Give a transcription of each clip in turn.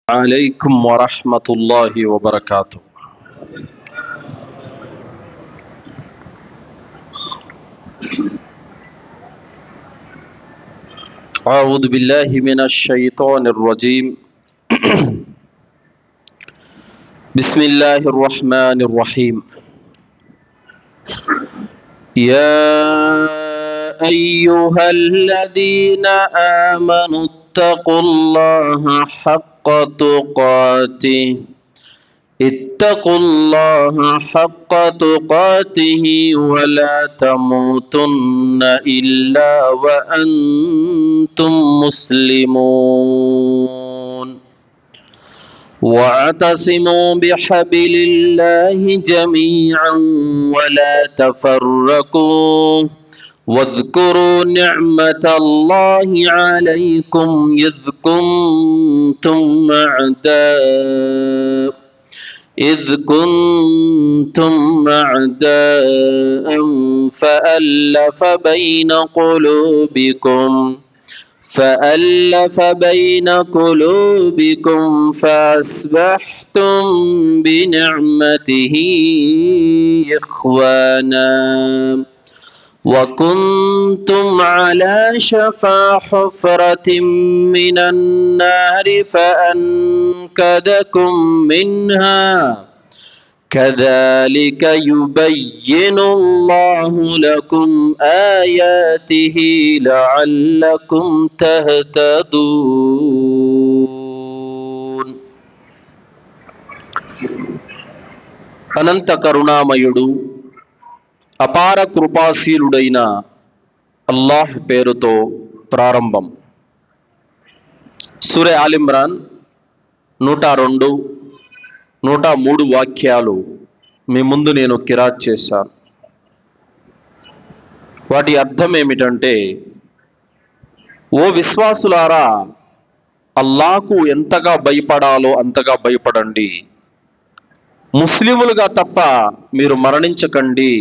عليكم ورحمة الله وبركاته. أعوذ بالله من الشيطان الرجيم. بسم الله الرحمن الرحيم. يا أيها الذين آمنوا اتقوا الله حق تقاته ولا تموتن إلا وأنتم مسلمون واعتصموا بحبل الله جميعا ولا تفرقوا واذكروا نعمة الله عليكم إذ كنتم أعداء فألف بين قلوبكم فأصبحتم بنعمته إخوانا وكنتم على شفا حفرة من النار فأنقذكم منها كذلك يبين الله لكم آياته لعلكم تهتدون. అనంత కరుణామయుడు అపార కృపాశీలుడైన అల్లాహ్ పేరుతో ప్రారంభం. సూరే ఆల్ ఇమ్రాన్ 102, 103 వాక్యాలు మీ ముందు నేను కిరాత్ చేశాను. వాటి అర్థం ఏమిటంటే, ఓ విశ్వాసులారా, అల్లాహ్కు ఎంతగా భయపడాలో అంతగా భయపడండి. ముస్లిములుగా తప్ప మీరు మరణించకండి.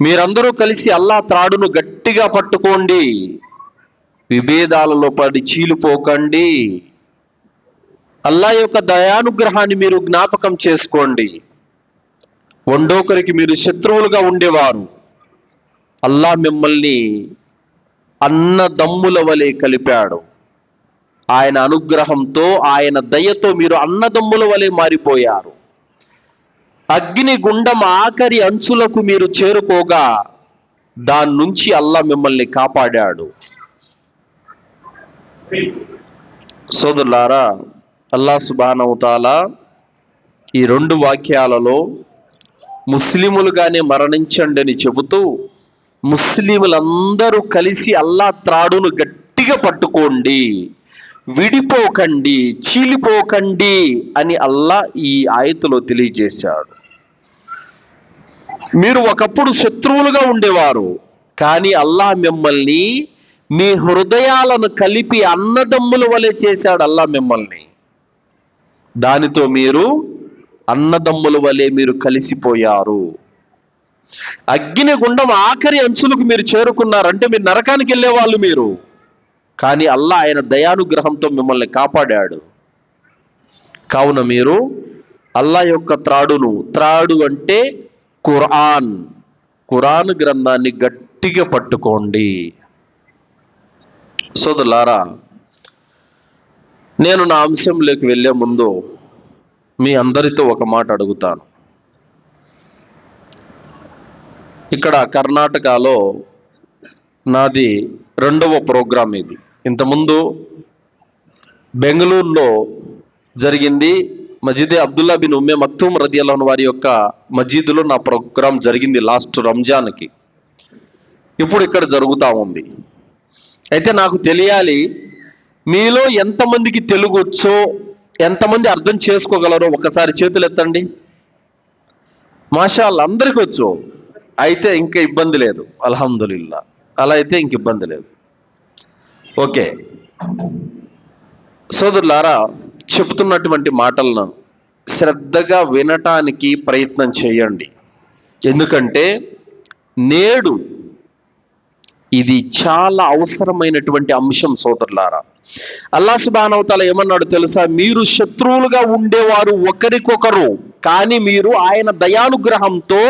మీరందరూ కలిసి అల్లాహ్ త్రాడును గట్టిగా పట్టుకోండి. విభేదాలలో పడి చీలిపోకండి. అల్లాహ్ యొక్క దయానుగ్రహాన్ని మీరు జ్ఞాపకం చేసుకోండి. ఒండొకరికి మీరు శత్రువులుగా ఉండేవారు. అల్లాహ్ మిమ్మల్ని అన్నదమ్ముల వలె కలిపాడు. ఆయన అనుగ్రహంతో, ఆయన దయతో మీరు అన్నదమ్ముల వలె మారిపోయారు. అగ్నిగుండం ఆఖరి అంచులకు మీరు చేరుకోగా దాని నుంచి అల్లాహ్ మిమ్మల్ని కాపాడాడు. సోదరులారా, అల్లాహ్ సుబ్హానహు వ తఆలా ఈ 2 వాక్యాలలో ముస్లిములుగానే మరణించండి అని చెబుతూ, ముస్లిములందరూ కలిసి అల్లాహ్ త్రాడును గట్టిగా పట్టుకోండి, విడిపోకండి, చీలిపోకండి అని అల్లాహ్ ఈ ఆయతులో తెలియజేశాడు. మీరు ఒకప్పుడు శత్రువులుగా ఉండేవారు, కానీ అల్లాహ్ మిమ్మల్ని, మీ హృదయాలను కలిపి అన్నదమ్ముల వలె చేశాడు. అల్లాహ్ మిమ్మల్ని, దానితో మీరు అన్నదమ్ముల వలె మీరు కలిసిపోయారు. అగ్నిగుండం ఆఖరి అంచులకు మీరు చేరుకున్నారంటే మీరు నరకానికి వెళ్ళేవాళ్ళు మీరు. కానీ అల్లాహ్ ఆయన దయానుగ్రహంతో మిమ్మల్ని కాపాడాడు. కావున మీరు అల్లాహ్ యొక్క త్రాడు అంటే ఖురాన్ గ్రంథాన్ని గట్టిగా పట్టుకోండి. సోదరులారా, నేను నా అంశంలోకి వెళ్ళే ముందు మీ అందరితో ఒక మాట అడుగుతాను. ఇక్కడ కర్ణాటకలో నాది 2వ ప్రోగ్రాం ఇది. ఇంతకుముందు బెంగళూరులో జరిగింది. మస్జిద్ అబ్దుల్లా బిన్ ఉమ్మే మక్తూమ్ రదియల్లాహు అన్హు వారి యొక్క మస్జిద్లో నా ప్రోగ్రాం జరిగింది లాస్ట్ రంజాన్కి. ఇప్పుడు ఇక్కడ జరుగుతూ ఉంది. అయితే నాకు తెలియాలి, మీలో ఎంతమందికి తెలుగు వచ్చో, ఎంతమంది అర్థం చేసుకోగలరో ఒకసారి చేతులు ఎత్తండి. మాషాల్లా, అందరికీ వచ్చు. అయితే ఇంకా ఇబ్బంది లేదు, అల్హమ్దులిల్లా. అలా అయితే ఇంక ఇబ్బంది లేదు. ఓకే సోదరులారా, చెబుతున్నటువంటి మాటలను శ్రద్ధగా వినటానికి ప్రయత్నం చేయండి. ఎందుకంటే నేడు ఇది చాలా అవసరమైనటువంటి అంశం సోదరులారా. అల్లాహ్ సుబ్హానహు వ తఆలా ఏమన్నాడు తెలుసా? మీరు శత్రువులుగా ఉండేవారు ఒకరికొకరు, కానీ మీరు ఆయన దయానుగ్రహంతో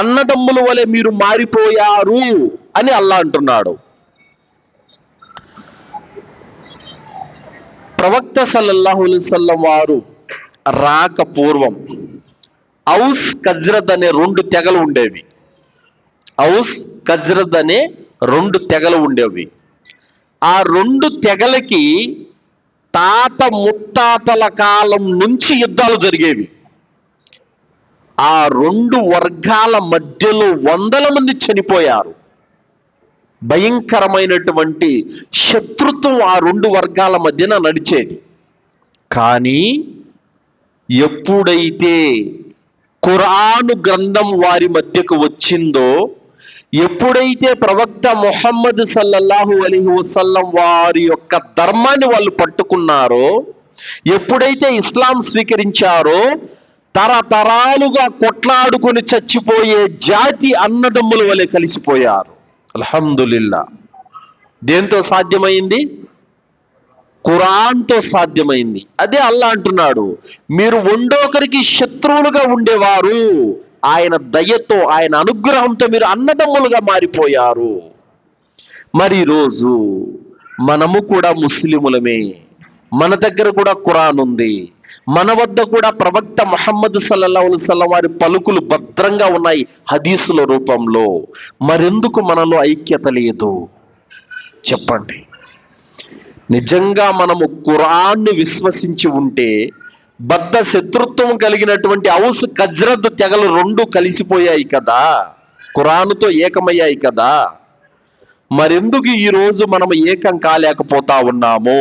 అన్నదమ్ముల వలె మీరు మారిపోయారు అని అల్లాహ్ అంటున్నాడు. ప్రవక్త సల్లల్లాహు అలైహి వసల్లం వారు రాక పూర్వం ఔస్ ఖజ్రద్ అనే రెండు తెగలు ఉండేవి. ఔస్ ఖజ్రద్ అనే రెండు తెగలు ఉండేవి. ఆ రెండు తెగలకి తాత ముత్తాతల కాలం నుంచి యుద్ధాలు జరిగేవి. ఆ రెండు వర్గాల మధ్యలో వందల మంది చనిపోయారు. భయంకరమైనటువంటి శత్రుత్వం ఆ రెండు వర్గాల మధ్యన నడిచేది. కానీ ఎప్పుడైతే ఖురాను గ్రంథం వారి మధ్యకు వచ్చిందో, ఎప్పుడైతే ప్రవక్త ముహమ్మద్ సల్లల్లాహు అలైహి వసల్లం వారి యొక్క ధర్మాన్ని వాళ్ళు పట్టుకున్నారో, ఎప్పుడైతే ఇస్లాం స్వీకరించారో, తరతరాలుగా కొట్లాడుకొని చచ్చిపోయే జాతి అన్నదమ్ముల వలె కలిసిపోయారు. అల్హమ్దులిల్లా. దేంతో సాధ్యమైంది? ఖురాన్తో సాధ్యమైంది. అదే అల్లాహ్ అంటున్నాడు, మీరు ఒకరికి శత్రువులుగా ఉండేవారు, ఆయన దయతో ఆయన అనుగ్రహంతో మీరు అన్నదమ్ములుగా మారిపోయారు. మరి ఈరోజు మనము కూడా ముస్లిములమే, మన దగ్గర కూడా ఖురాన్ ఉంది, మన వద్ద కూడా ప్రవక్త ముహమ్మద్ సల్లల్లాహు అలైహి వసల్లం వారి పలుకులు భద్రంగా ఉన్నాయి హదీసుల రూపంలో. మరెందుకు మనలో ఐక్యత లేదు చెప్పండి? నిజంగా మనము ఖురాన్ను విశ్వసించి ఉంటే, బద్ధ శత్రుత్వం కలిగినటువంటి ఔస్ ఖజ్రద్ తెగలు రెండు కలిసిపోయాయి కదా, ఖురానుతో ఏకమయ్యాయి కదా, మరెందుకు ఈరోజు మనం ఏకం కాలేకపోతా ఉన్నాము?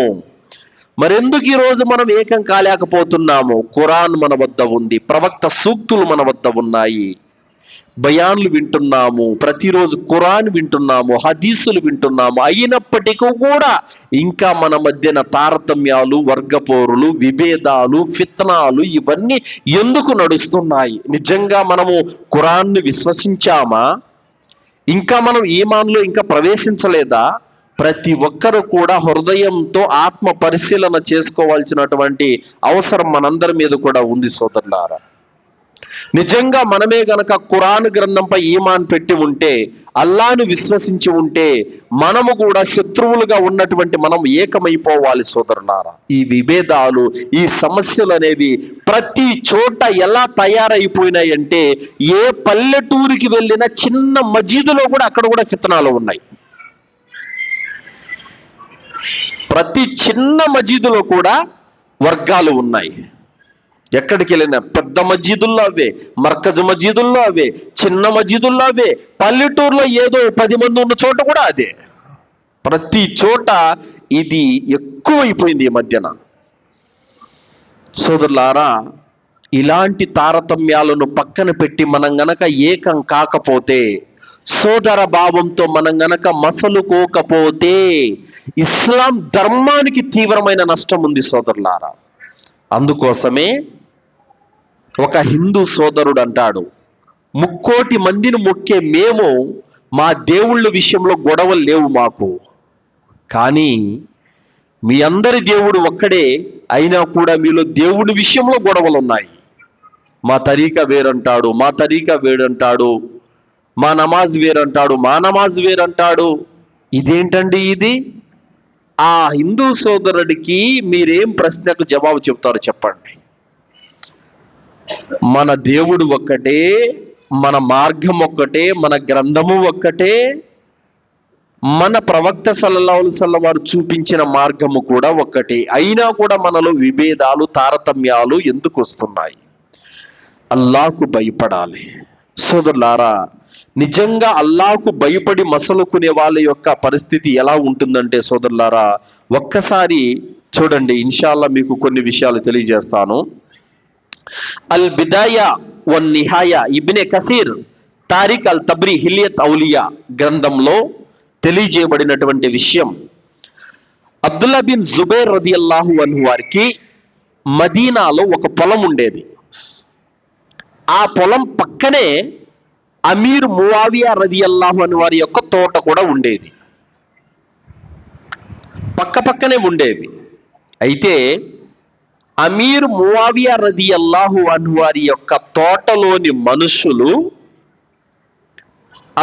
మరెందుకు ఈరోజు మనం ఏకం కాలేకపోతున్నాము? ఖురాన్ మన వద్ద ఉంది, ప్రవక్త సూక్తులు మన వద్ద ఉన్నాయి, బయాన్లు వింటున్నాము, ప్రతిరోజు ఖురాన్ వింటున్నాము, హదీసులు వింటున్నాము. అయినప్పటికీ కూడా ఇంకా మన మధ్యన తారతమ్యాలు, వర్గపోరులు, విభేదాలు, ఫిత్నాలు ఇవన్నీ ఎందుకు నడుస్తున్నాయి? నిజంగా మనము ఖురాన్ని విశ్వసించామా? ఇంకా మనం ఈమాన్లో ఇంకా ప్రవేశించలేదా? ప్రతి ఒక్కరు కూడా హృదయంతో ఆత్మ పరిశీలన చేసుకోవాల్సినటువంటి అవసరం మనందరి మీద కూడా ఉంది సోదరులారా. నిజంగా మనమే గనక ఖురాన్ గ్రంథంపై ఈమాన్ పెట్టి ఉంటే, అల్లాహ్ను విశ్వసించి ఉంటే, మనము కూడా శత్రువులుగా ఉన్నటువంటి మనం ఏకమైపోవాలి సోదరులారా. ఈ విభేదాలు, ఈ సమస్యలు అనేవి ప్రతి చోట ఎలా తయారైపోయినాయంటే, ఏ పల్లెటూరికి వెళ్ళిన చిన్న మజీదులో కూడా అక్కడ కూడా ఫిత్నాలు ఉన్నాయి. ప్రతి చిన్న మజీదులో కూడా వర్గాలు ఉన్నాయి. ఎక్కడికి వెళ్ళినా పెద్ద మజీదుల్లో అవే, మర్కజ్ మజీదుల్లో అవే, చిన్న మజీదుల్లో అవే, పల్లెటూరులో ఏదో 10 మంది ఉన్న చోట కూడా అదే. ప్రతి చోట ఇది ఎక్కువైపోయింది ఈ మధ్యన. సోదరులారా, ఇలాంటి తారతమ్యాలను పక్కన పెట్టి మనం గనక ఏకం కాకపోతే, సోదర భావంతో మనం గనక మసలుకోకపోతే, ఇస్లాం ధర్మానికి తీవ్రమైన నష్టం ఉంది సోదరులారా. అందుకోసమే ఒక హిందూ సోదరుడు అంటాడు, 3,000,000 మందిని మొక్కే మేము మా దేవుళ్ళ విషయంలో గొడవలు లేవు మాకు, కానీ మీ అందరి దేవుడు ఒక్కడే అయినా కూడా మీలో దేవుడి విషయంలో గొడవలు ఉన్నాయి. మా తరీకా వేరంటాడు, మా తరీకా వేరంటాడు, మా నమాజ్ వేరంటాడు, మా నమాజ్ వేరంటాడు. ఇదేంటండి ఇది? ఆ హిందూ సోదరుడికి మీరేం ప్రశ్నకు జవాబు చెప్తారు చెప్పండి? మన దేవుడు ఒక్కటే, మన మార్గం ఒక్కటే, మన గ్రంథము ఒక్కటే, మన ప్రవక్త సల్లల్లాహు అలైహి వసల్లం వారు చూపించిన మార్గము కూడా ఒక్కటే. అయినా కూడా మనలో విభేదాలు, తారతమ్యాలు ఎందుకు వస్తున్నాయి? అల్లాహ్కు భయపడాలి సోదరులారా. నిజంగా అల్లాహ్కు భయపడి మసలుకునే వాళ్ళ యొక్క పరిస్థితి ఎలా ఉంటుందంటే సోదరులారా, ఒక్కసారి చూడండి. ఇన్షాల్లా మీకు కొన్ని విషయాలు తెలియజేస్తాను. అల్ బిదాయా వన్ నిహాయా ఇబ్నే కసీర్ తారిక్ అల్ తబ్రి హిలియత్ ఔలియా గ్రంథంలో తెలియజేయబడినటువంటి విషయం, అబ్దుల్లా బిన్ జుబైర్ రదియల్లాహు అన్హు వారికి మదీనాలో ఒక పొలం ఉండేది. ఆ పొలం పక్కనే అమీర్ మువావియా రదియల్లాహు అన్హు వారి యొక్క తోట కూడా ఉండేది. పక్క పక్కనే ఉండేవి. అయితే అమీర్ ముఆవియా రదియల్లాహు అన్హు వారి యొక్క తోటలోని మనుషులు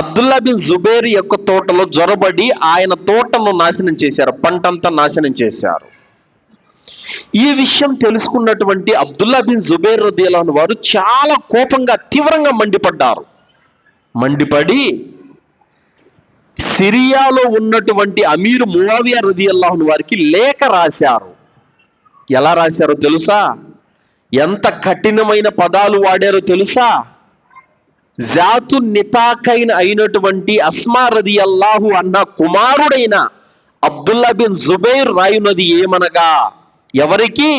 అబ్దుల్లా బిన్ జుబైర్ యొక్క తోటలో జొరబడి ఆయన తోటను నాశనం చేశారు, పంటంతా నాశనం చేశారు. ఈ విషయం తెలుసుకున్నటువంటి అబ్దుల్లా బిన్ జుబైర్ రదియల్లాహు అన్హు వారు చాలా కోపంగా తీవ్రంగా మండిపడ్డారు. మండిపడి సిరియాలో ఉన్నటువంటి అమీర్ ముఆవియా రదియల్లాహు అన్హు వారికి లేఖ రాశారు. ఎలా రాశారో తెలుసా? ఎంత కఠినమైన పదాలు వాడారో తెలుసా? జాతు నితాకైన అయినటువంటి అస్మా రదియల్లాహు అన్హా కుమారుడైన అబ్దుల్లా బిన్ జుబైర్ రాయునది ఏమనగా, ఎవరికి?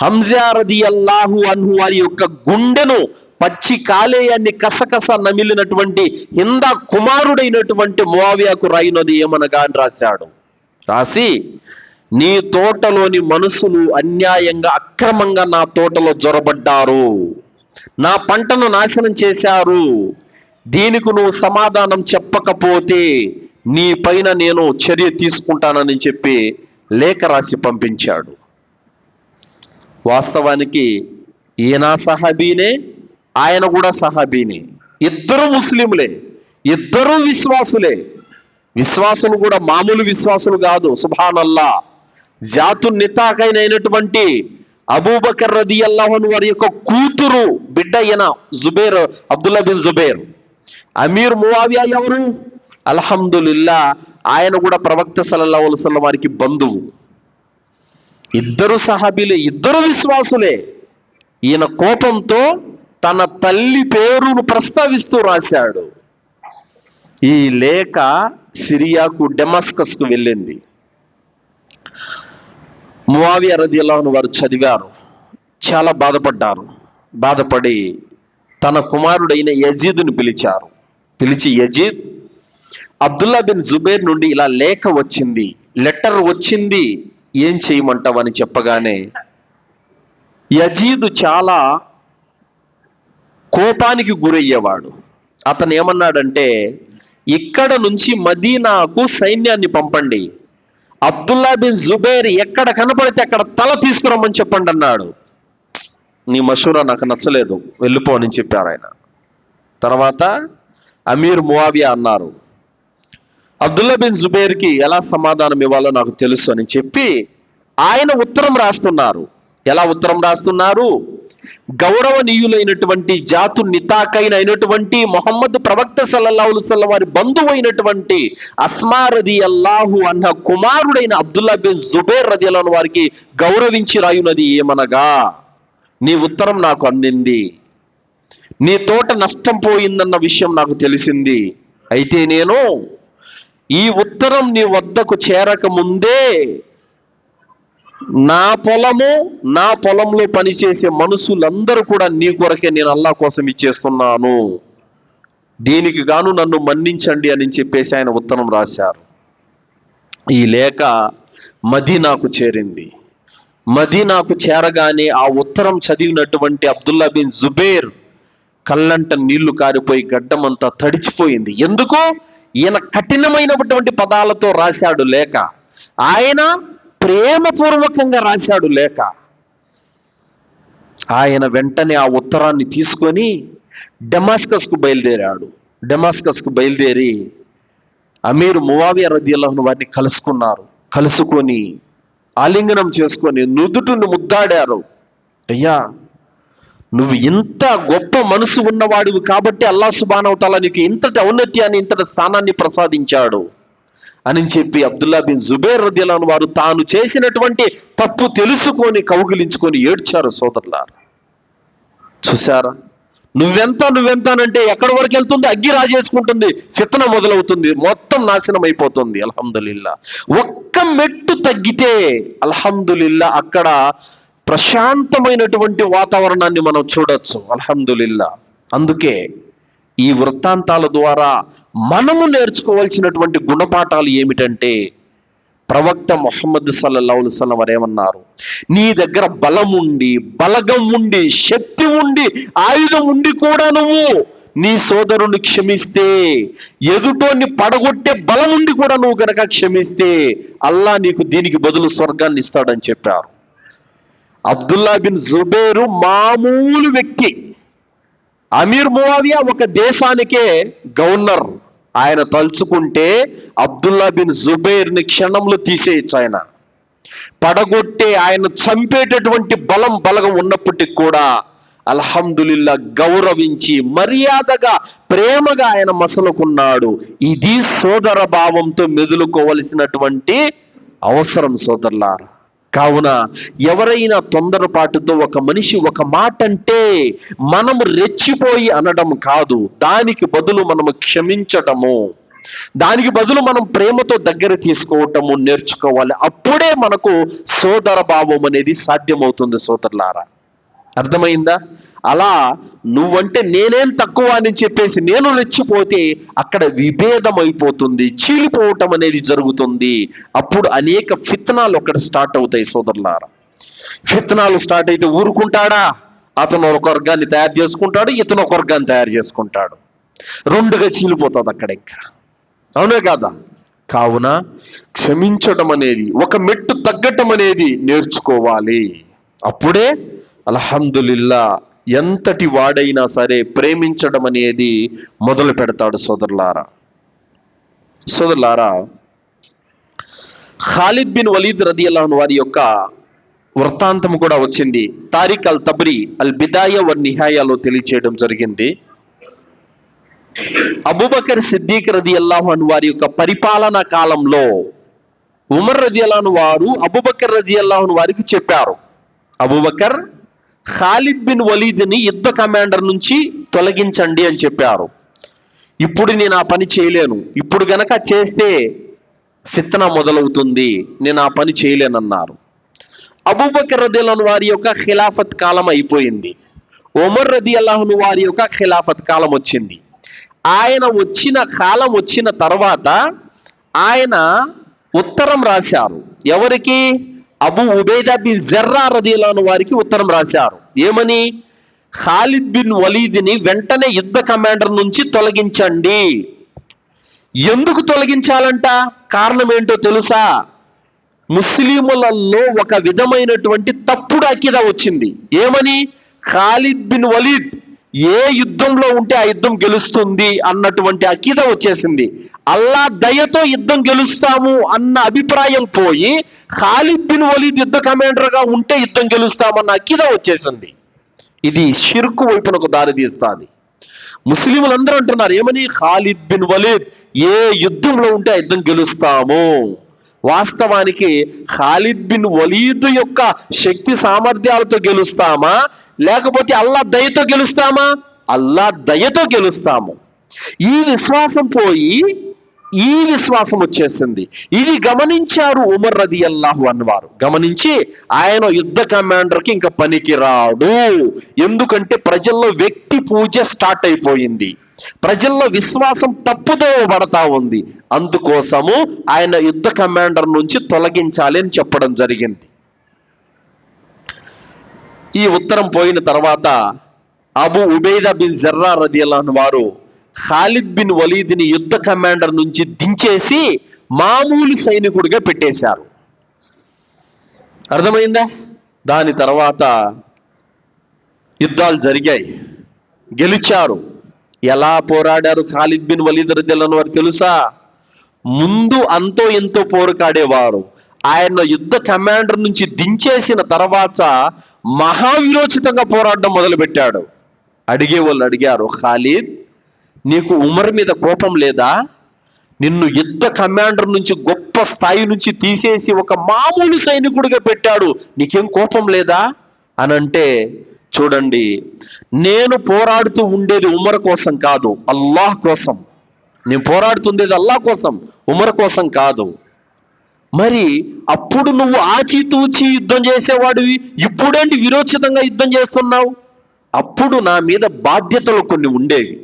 హంజా రదియల్లాహు అన్హు వారి యొక్క గుండెను పచ్చి కాలేయాన్ని కసకస నమిలినటువంటి హిందా కుమారుడైనటువంటి ముఆవియాకు రాయునది ఏమనగా అని రాశాడు. రాసి, నీ తోటలోని మనుషులు అన్యాయంగా అక్రమంగా నా తోటలో జొరబడ్డారు, నా పంటను నాశనం చేశారు, దీనికి నువ్వు సమాధానం చెప్పకపోతే నీ పైన నేను చర్య తీసుకుంటానని చెప్పి లేఖ రాసి పంపించాడు. వాస్తవానికి ఈయన సహాబీనే, ఆయన కూడా సహాబీనే, ఇద్దరు ముస్లింలే, ఇద్దరు విశ్వాసులే. విశ్వాసులు కూడా మామూలు విశ్వాసులు కాదు. సుబ్హానల్లా. జాతు నితాకైనటువంటి అబూబకర్ రదియల్లాహు అన్హు వారి యొక్క కూతురు బిడ్డ అయిన జుబైర్, అబ్దుల్లా బిన్ జుబైర్. అమీర్ ముఆవియా ఎవరు? అల్హమ్దులిల్లా, ఆయన కూడా ప్రవక్త సల్లల్లాహు అలైహి వసల్లం వారికి బంధువు. ఇద్దరు సహాబీలే, ఇద్దరు విశ్వాసులే. ఈయన కోపంతో తన తల్లి పేరును ప్రస్తావిస్తూ రాశాడు. ఈ లేఖ సిరియాకు, డెమస్కస్కు వెళ్ళింది. ముఆవియా రదియల్లాహు అన్హు వారు చదివారు, చాలా బాధపడ్డారు. బాధపడి తన కుమారుడైన యజీదుని పిలిచారు. పిలిచి, యజీద్, అబ్దుల్లా బిన్ జుబైర్ నుండి ఇలా లేఖ వచ్చింది, లెటర్ వచ్చింది, ఏం చేయమంటావని చెప్పగానే యజీదు చాలా కోపానికి గురయ్యేవాడు. అతను ఏమన్నాడంటే, ఇక్కడ నుంచి మదీనాకు సైన్యాన్ని పంపండి, అబ్దుల్లా బిన్ జుబైర్ ఎక్కడ కనపడితే అక్కడ తల తీసుకురమ్మని చెప్పండి అన్నాడు. నీ మషూరా నాకు నచ్చలేదు, వెళ్ళిపో అని చెప్పారు ఆయన. తర్వాత అమీర్ ముఆవియా అన్నారు, అబ్దుల్లా బిన్ జుబైర్కి ఎలా సమాధానం ఇవ్వాలో నాకు తెలుసు అని చెప్పి ఆయన ఉత్తరం రాస్తున్నారు. ఎలా ఉత్తరం రాస్తున్నారు? గౌరవనీయులైనటువంటి జాతు నితాకైన అయినటువంటి మొహమ్మద్ ప్రవక్త సల్లల్లాహు అలైహి వసల్లం వారి బంధువు అయినటువంటి అస్మా రదియల్లాహు అన్హా కుమారుడైన అబ్దుల్లా బిన్ జుబైర్ రదియల్లాహు అన్హు వారికి గౌరవించి రాయునది ఏమనగా, నీ ఉత్తరం నాకు అందింది, నీ తోట నష్టం పోయిందన్న విషయం నాకు తెలిసింది. అయితే నేను ఈ ఉత్తరం నీ వద్దకు చేరక ముందే నా పొలము, నా పొలంలో పనిచేసే మనుషులందరూ కూడా నీ కొరకే నేను అల్లాహ్ కోసం ఇచ్చేస్తున్నాను, దీనికి గాను నన్ను మన్నించండి అని చెప్పేసి ఆయన ఉత్తరం రాశారు. ఈ లేఖ మదీనాకు చేరింది. మదీనాకు చేరగానే ఆ ఉత్తరం చదివినటువంటి అబ్దుల్లా బిన్ జుబైర్ కళ్ళంట నీళ్లు కారిపోయి గడ్డమంతా తడిచిపోయింది. ఎందుకు? ఈయన కఠినమైనటువంటి పదాలతో రాశాడు లేఖ, ఆయన ప్రేమపూర్వకంగా రాశాడు లేఖ. ఆయన వెంటనే ఆ ఉత్తరాన్ని తీసుకొని డెమాస్కస్కు బయలుదేరాడు. డెమాస్కస్కు బయలుదేరి అమీర్ ముఆవియా రదియల్లాహు అన్హు వారిని కలుసుకున్నారు. కలుసుకొని ఆలింగనం చేసుకొని నుదుటిని ముద్దాడారు. అయ్యా, నువ్వు ఇంత గొప్ప మనసు ఉన్నవాడివి కాబట్టి అల్లాహ్ సుబ్హానహు వ తఆలా నీకు ఇంతటి ఔన్నత్యాన్ని, ఇంతటి స్థానాన్ని ప్రసాదించాడు అని చెప్పి అబ్దుల్లా బిన్ జుబైర్ రదియల్లాహు అన్హు వారు తాను చేసినటువంటి తప్పు తెలుసుకొని కౌగిలించుకొని ఏడ్చారు. సోదరులారా, చూసారా? నువ్వెంతానంటే ఎక్కడి వరకు వెళ్తుంది? అగ్గి రాజేసుకుంటుంది, ఫిత్న మొదలవుతుంది, మొత్తం నాశనం అయిపోతుంది. అల్హమ్దులిల్లా, ఒక్క మెట్టు తగ్గితే అల్హమ్దులిల్లా అక్కడ ప్రశాంతమైనటువంటి వాతావరణాన్ని మనం చూడొచ్చు. అల్హమ్దులిల్లా. అందుకే ఈ వృత్తాంతాల ద్వారా మనము నేర్చుకోవాల్సినటువంటి గుణపాఠాలు ఏమిటంటే, ప్రవక్త ముహమ్మద్ సల్లల్లాహు అలైహి వసల్లం వారు ఏమన్నారు? నీ దగ్గర బలం ఉండి, బలగం ఉండి, శక్తి ఉండి, ఆయుధం ఉండి కూడా నువ్వు నీ సోదరుని క్షమిస్తే, ఎదుటోని పడగొట్టే బలం ఉండి కూడా నువ్వు గనక క్షమిస్తే అల్లా నీకు దీనికి బదులు స్వర్గాన్ని ఇస్తాడని చెప్పారు. అబ్దుల్లా బిన్ జుబైరు మామూలు వ్యక్తి. అమీర్ ముఆవియా ఒక దేశానికే గవర్నర్. ఆయన తలుచుకుంటే అబ్దుల్లా బిన్ జుబైర్ని క్షణంలో తీసేయచ్చు. ఆయన పడగొట్టే, ఆయన చంపేటటువంటి బలగం ఉన్నప్పటికీ కూడా అల్హమ్దులిల్లా గౌరవించి మర్యాదగా ప్రేమగా ఆయన మసలుకున్నాడు. ఇది సోదర భావంతో మెదులుకోవలసినటువంటి అవసరం సోదరులారా. కావున ఎవరైనా తొందరపాటుతో ఒక మనిషి ఒక మాట అంటే మనము రెచ్చిపోయి అనడం కాదు, దానికి బదులు మనము క్షమించటము, దానికి బదులు మనం ప్రేమతో దగ్గర తీసుకోవటము నేర్చుకోవాలి. అప్పుడే మనకు సోదర భావం అనేది సాధ్యమవుతుంది సోదరులారా. అర్థమైందా? అలా నువ్వంటే నేనేం తక్కువ అని చెప్పేసి నేను రెచ్చిపోతే అక్కడ విభేదం అయిపోతుంది, చీలిపోవటం అనేది జరుగుతుంది. అప్పుడు అనేక ఫిత్నాలు అక్కడ స్టార్ట్ అవుతాయి సోదరులారా. ఫిత్నాలు స్టార్ట్ అయితే ఊరుకుంటాడా? అతను ఒక వర్గాన్ని తయారు చేసుకుంటాడు, ఇతను ఒక వర్గాన్ని తయారు చేసుకుంటాడు. రెండుగా చీలిపోతుంది అక్కడ ఇంకా. అవునే కాదా? కావున క్షమించడం అనేది, ఒక మెట్టు తగ్గటం అనేది నేర్చుకోవాలి. అప్పుడే అల్హమ్దులిల్లా ఎంతటి వాడైనా సరే ప్రేమించడం అనేది మొదలు పెడతాడు సోదరులారా. ఖాలిద్ బిన్ వలీద్ రదియల్లాహు అన్హు వారి యొక్క వృత్తాంతం కూడా వచ్చింది. తారిక్ అల్ తబ్రి అల్ బిదాయ వ నిహాయాలో తెలియచేయడం జరిగింది. అబూబకర్ సిద్దిక్ రదియల్లాహు అన్హు వారి యొక్క పరిపాలనా కాలంలో ఉమర్ రదియల్లాహు అన్హు వారు అబూబకర్ రదియల్లాహు అన్హు వారికి చెప్పారు, అబూబకర్ ఖాలిద్ బిన్ వలీద్ని యుద్ధ కమాండర్ నుంచి తొలగించండి అని చెప్పారు. ఇప్పుడు నేను ఆ పని చేయలేను, ఇప్పుడు గనక చేస్తే ఫిత్నా మొదలవుతుంది, నేను ఆ పని చేయలేనన్నారు. అబూబకర్ రదియల్లాహు అన్హు వారి యొక్క ఖిలాఫత్ కాలం అయిపోయింది. ఉమర్ రదియల్లాహు అన్హు వారి యొక్క ఖిలాఫత్ కాలం వచ్చింది. ఆయన కాలం వచ్చిన తర్వాత ఆయన ఉత్తరం రాశారు. ఎవరికి? అబూ ఉబైదా బిన్ జర్రా రదియల్లాహు అన్హు వారికి ఉత్తరం రాశారు. ఏమని? ఖాలిద్ బిన్ వలీద్ని వెంటనే యుద్ధ కమాండర్ నుంచి తొలగించండి. ఎందుకు తొలగించాలంట? కారణం ఏంటో తెలుసా? ముస్లిములలో ఒక విధమైనటువంటి తప్పుడు అకీదా వచ్చింది. ఏమని? ఖాలిద్ బిన్ వలీద్ ఏ యుద్ధంలో ఉంటే ఆ యుద్ధం గెలుస్తుంది అన్నటువంటి అకీదా వచ్చేసింది. అల్లా దయతో యుద్ధం గెలుస్తాము అన్న అభిప్రాయం పోయి ఖాలిద్ బిన్ వలీద్ యుద్ధ కమాండర్ గా ఉంటే యుద్ధం గెలుస్తామన్న అకీదా వచ్చేసింది. ఇది షిర్కు వైపునకు దారి తీస్తుంది. ముస్లింలందరూ అంటున్నారు ఏమని? ఖాలిద్ బిన్ వలీద్ ఏ యుద్ధంలో ఉంటే ఆ యుద్ధం గెలుస్తాము. వాస్తవానికి ఖాలిద్ బిన్ వలీద్ యొక్క శక్తి సామర్థ్యాలతో గెలుస్తామా, లేకపోతే అల్లా దయతో గెలుస్తామా? అల్లా దయతో గెలుస్తాము. ఈ విశ్వాసం పోయి ఈ విశ్వాసం వచ్చేసింది. ఇది గమనించారు ఉమర్ రదియల్లాహు అన్హు వారు. గమనించి ఆయన యుద్ధ కమాండర్కి ఇంకా పనికి రాడు. ఎందుకంటే ప్రజల్లో వ్యక్తి పూజ స్టార్ట్ అయిపోయింది, ప్రజల్లో విశ్వాసం తప్పుదో పడతా ఉంది. అందుకోసము ఆయన యుద్ధ కమాండర్ నుంచి తొలగించాలి అని చెప్పడం జరిగింది. ఈ ఉత్తరం పోయిన తర్వాత అబూ ఉబైదా బిన్ జర్రా రదియల్లాహు అన్హు వారు ఖాలిద్ బిన్ వలీద్ని యుద్ధ కమాండర్ నుంచి దించేసి మామూలు సైనికుడిగా పెట్టేశారు. అర్థమైందా? దాని తర్వాత యుద్ధాలు జరిగాయి, గెలిచారు. ఎలా పోరాడారు ఖాలిద్ బిన్ వలీద్ రదియల్లాహు అన్హు వారు తెలుసా? ముందు అంతో ఎంతో పోరుకాడేవారు. ఆయన యుద్ధ కమాండర్ నుంచి దించేసిన తర్వాత మహావిరోచితంగా పోరాడడం మొదలుపెట్టాడు. అడిగే వాళ్ళు అడిగారు, ఖాలిద్ నీకు ఉమర్ మీద కోపం లేదా? నిన్ను యుద్ధ కమాండర్ నుంచి గొప్ప స్థాయి నుంచి తీసేసి ఒక మామూలు సైనికుడిగా పెట్టాడు, నీకేం కోపం లేదా అని అంటే, చూడండి నేను పోరాడుతూ ఉండేది ఉమర్ కోసం కాదు, అల్లాహ్ కోసం. నేను పోరాడుతుండేది అల్లాహ్ కోసం, ఉమర్ కోసం కాదు. మరి అప్పుడు నువ్వు ఆచితూచి యుద్ధం చేసేవాడివి, ఇప్పుడేంటి విరోచితంగా యుద్ధం చేస్తున్నావు? అప్పుడు నా మీద బాధ్యతలు కొన్ని ఉండేవి,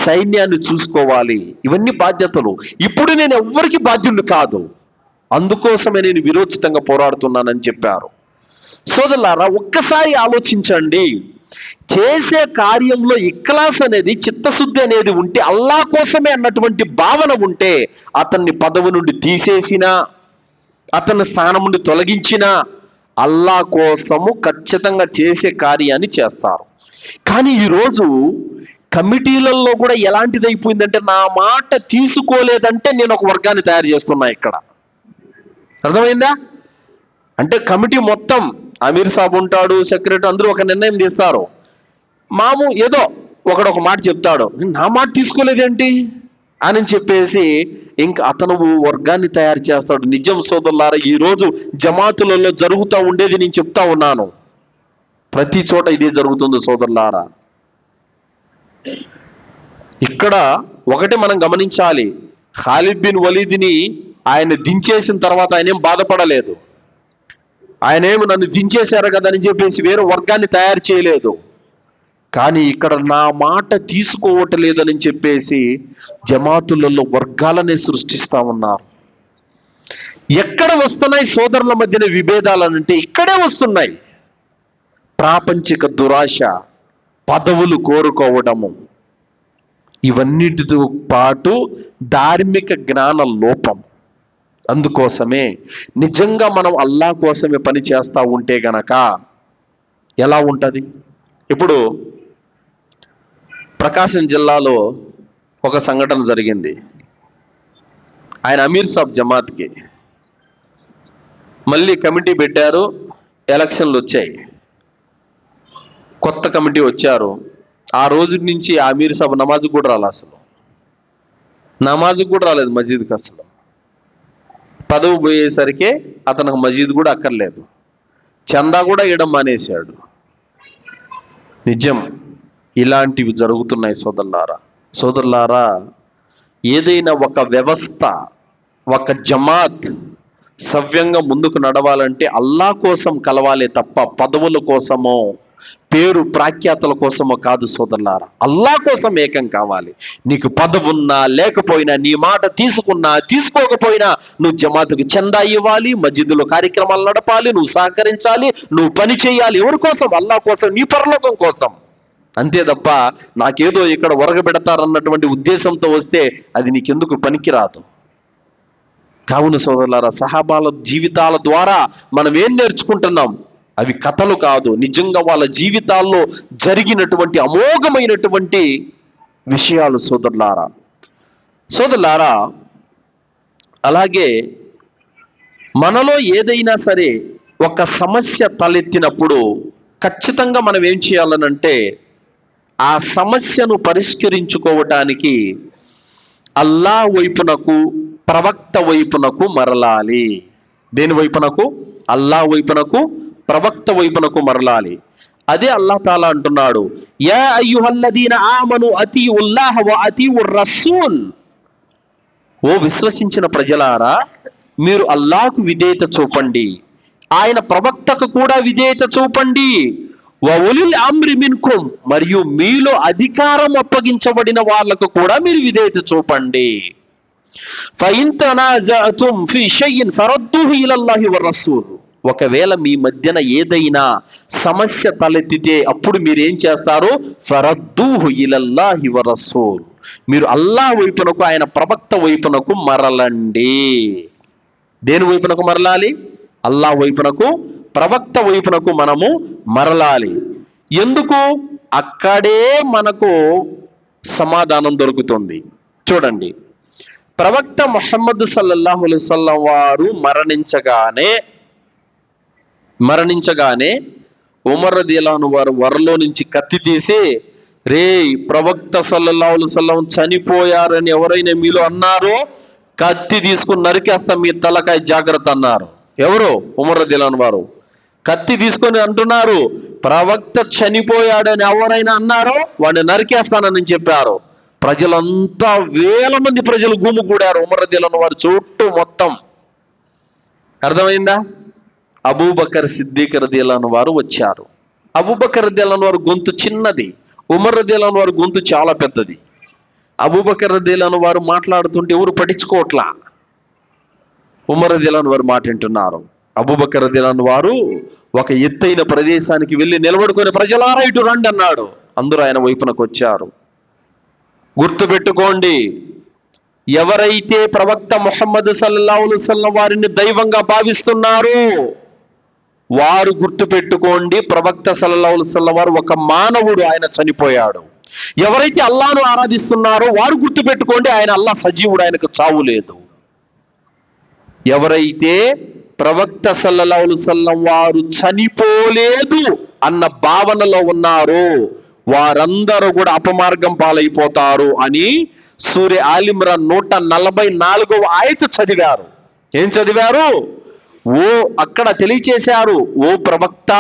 సైన్యాన్ని చూసుకోవాలి, ఇవన్నీ బాధ్యతలు. ఇప్పుడు నేను ఎవ్వరికి బాధ్యుడిని కాదు, అందుకోసమే నేను విరోచితంగా పోరాడుతున్నానని చెప్పారు. సోదరులారా, ఒక్కసారి ఆలోచించండి. చేసే కార్యంలో ఇఖ్లాస్ అనేది, చిత్తశుద్ధి అనేది ఉంటే, అల్లా కోసమే అన్నటువంటి భావన ఉంటే, అతన్ని పదవి నుండి తీసేసినా, అతని స్థానం నుండి తొలగించినా అల్లా కోసము ఖచ్చితంగా చేసే కార్యాన్ని చేస్తారు. కానీ ఈరోజు కమిటీలలో కూడా ఎలాంటిది అయిపోయిందంటే, నా మాట తీసుకోలేదంటే నేను ఒక వర్గాన్ని తయారు చేస్తున్నా ఇక్కడ. అర్థమైందా? అంటే కమిటీ మొత్తం అమీర్ సాబ్ ఉంటాడు, సెక్రటరీ, అందరూ ఒక నిర్ణయం తీస్తారు. ఏదో ఒకడొక మాట చెప్తాడు, నా మాట తీసుకోలేదేంటి అని చెప్పేసి ఇంకా అతను వర్గాన్ని తయారు చేస్తాడు. నిజం సోదరులారా, ఈరోజు జమాతులలో జరుగుతూ ఉండేది నేను చెప్తా ఉన్నాను. ప్రతి చోట ఇదే జరుగుతుంది సోదరులారా. ఇక్కడ ఒకటి మనం గమనించాలి, ఖాలిద్ బిన్ వలీద్ని ఆయన దించేసిన తర్వాత ఆయన ఏం బాధపడలేదు. ఆయన ఏమి నన్ను దించేశారు కదా అని చెప్పేసి వేరే వర్గాన్ని తయారు చేయలేదు. కానీ ఇక్కడ నా మాట తీసుకోవట్లేదని చెప్పేసి జమాతులలో వర్గాలనే సృష్టిస్తా ఉన్నారు. ఎక్కడ వస్తున్నాయి సోదరుల మధ్యన విభేదాలనంటే ఇక్కడే వస్తున్నాయి. ప్రాపంచిక దురాశ, పదవులు కోరుకోవడము, ఇవన్నిటితో పాటు ధార్మిక జ్ఞాన లోపం. అందుకోసమే నిజంగా మనం అల్లా కోసమే పని చేస్తూ ఉంటే గనక ఎలా ఉంటుంది? ఇప్పుడు ప్రకాశం జిల్లాలో ఒక సంఘటన జరిగింది. ఆయన అమీర్ సాబ్ జమాత్కి మళ్ళీ కమిటీ పెట్టారు, ఎలక్షన్లు వచ్చాయి, కొత్త కమిటీ వచ్చారు. ఆ రోజు నుంచి ఆ అమీర్ సాబ్ నమాజ్కి కూడా రాలేదు, అసలు నమాజ్కి కూడా రాలేదు మసీద్కి. అసలు పదవి పోయేసరికి అతనికి మసీద్ కూడా అక్కర్లేదు, చందా కూడా ఇవ్వడం మానేశాడు. నిజం, ఇలాంటివి జరుగుతున్నాయి సోదరులారా. ఏదైనా ఒక వ్యవస్థ, ఒక జమాత్ సవ్యంగా ముందుకు నడవాలంటే అల్లా కోసం కలవాలే తప్ప పదవుల కోసమో పేరు ప్రాఖ్యాతల కోసమో కాదు సోదరులారా. అల్లా కోసం ఏకం కావాలి. నీకు పదవి ఉన్నా లేకపోయినా, నీ మాట తీసుకున్నా తీసుకోకపోయినా, నువ్వు జమాతుకు చందా ఇవ్వాలి, మస్జిద్లో కార్యక్రమాలు నడపాలి, నువ్వు సహకరించాలి, నువ్వు పని చేయాలి. ఎవరి కోసం? అల్లా కోసం, నీ పరలోకం కోసం. అంతే తప్ప నాకేదో ఇక్కడ ఒరగబెడతారన్నటువంటి ఉద్దేశంతో వస్తే అది నీకెందుకు పనికిరాదు. కావున సోదరులారా, సహాబాల జీవితాల ద్వారా మనం ఏం నేర్చుకుంటున్నాం? అవి కథలు కాదు, నిజంగా వాళ్ళ జీవితాల్లో జరిగినటువంటి అమోఘమైనటువంటి విషయాలు సోదరులారా. అలాగే మనలో ఏదైనా సరే ఒక సమస్య తలెత్తినప్పుడు ఖచ్చితంగా మనం ఏం చేయాలనంటే, ఆ సమస్యను పరిష్కరించుకోవటానికి అల్లా వైపునకు, ప్రవక్త వైపునకు మరలాలి. దేని వైపునకు? అల్లా వైపునకు, ప్రవక్త వైపునకు మరలాలి. అదే అల్లాహ్ తాలా అంటున్నాడు, యా అయ్యుహల్లదీన ఆమను అతీఉల్లాహ వ అతీఉర్ రసూల్. ఓ విశ్వసించిన ప్రజలారా, మీరు అల్లాహకు విధేయత చూపండి, ఆయన ప్రవక్తకు కూడా విధేయత చూపండి. వ ఉలిల్ అమ్రి మిన్కుం, మరియు మీలో అధికారం అప్పగించబడిన వాళ్ళకు కూడా మీరు విధేయత చూపండి. ఫఇన్ తనాజఅతుం ఫీ షైఇన్ ఫరద్దుహు ఇలల్లాహి వ రసూల్. ఒకవేళ మీ మధ్యన ఏదైనా సమస్య తలెత్తితే అప్పుడు మీరేం చేస్తారు? ఫరద్దుహు ఇలల్లాహి వ రసూల్, మీరు అల్లాహ్ వైపునకు, ఆయన ప్రవక్త వైపునకు మరలండి. దేని వైపునకు మరలాలి? అల్లాహ్ వైపునకు, ప్రవక్త వైపునకు మనము మరలాలి. ఎందుకు? అక్కడే మనకు సమాధానం దొరుకుతుంది. చూడండి, ప్రవక్త ముహమ్మద్ సల్లల్లాహు అలైహి వసల్లం వారు మరణించగానే ఉమర్ రదియల్లాహు అన్హు వారు వరలో నుంచి కత్తి తీసి, రే ప్రవక్త సల్లల్లాహు అలైహి వసల్లం చనిపోయారని ఎవరైనా మీలో అన్నారో కత్తి తీసుకుని నరికేస్తాం మీ తలకాయ, జాగ్రత్త అన్నారు. ఎవరు? ఉమర్ రదియల్లాహు అన్హు వారు కత్తి తీసుకొని అంటున్నారు, ప్రవక్త చనిపోయాడని ఎవరైనా అన్నారో వాడిని నరికేస్తానని చెప్పారు. ప్రజలంతా, వేల మంది ప్రజలు గుమిగూడారు ఉమర్ రదియల్లాహు అన్హు వారి చుట్టూ మొత్తం. అర్థమైందా? అబూబకర్ సిద్దిక్ రదియల్లాహు అన్హు వారు వచ్చారు. అబూబకర్ రదియల్లాహు అన్హు వారు గొంతు చిన్నది, ఉమర్ రదియల్లాహు అన్హు వారు గొంతు చాలా పెద్దది. అబూబకర్ రదియల్లాహు అన్హు వారు మాట్లాడుతుంటే ఎవరు పట్టించుకోవట్లా, ఉమర్ రదియల్లాహు అన్హు వారు మాట వింటున్నారు. అబూబకర్ రదియల్లాహు వారు ఒక ఎత్తైన ప్రదేశానికి వెళ్ళి నిలబడుకొని, ప్రజలారా ఇటు రండి అన్నాడు. అందరూ ఆయన వైపునకు వచ్చారు. గుర్తుపెట్టుకోండి, ఎవరైతే ప్రవక్త ముహమ్మద్ సల్లల్లాహు అలైహి వసల్లం వారిని దైవంగా భావిస్తున్నారో వారు గుర్తుపెట్టుకోండి, ప్రవక్త సల్లల్లాహు అలైహి వసల్లం వారు ఒక మానవుడు, ఆయన చనిపోయాడు. ఎవరైతే అల్లాహ్ను ఆరాధిస్తున్నారో వారు గుర్తుపెట్టుకోండి, ఆయన అల్లాహ్ సజీవుడు, ఆయనకు చావు లేదు. ఎవరైతే ప్రవక్త సల్లల్లాహు అలైహి వసల్లం వారు చనిపోలేదు అన్న భావనలో ఉన్నారో వారందరూ కూడా అపమార్గం పాలైపోతారు అని సూరే ఆల్ ఇమ్రాన్ 144వ ఆయత చదివారు. ఏం చదివారు? అక్కడ తెలియచేశారు, ఓ ప్రవక్త,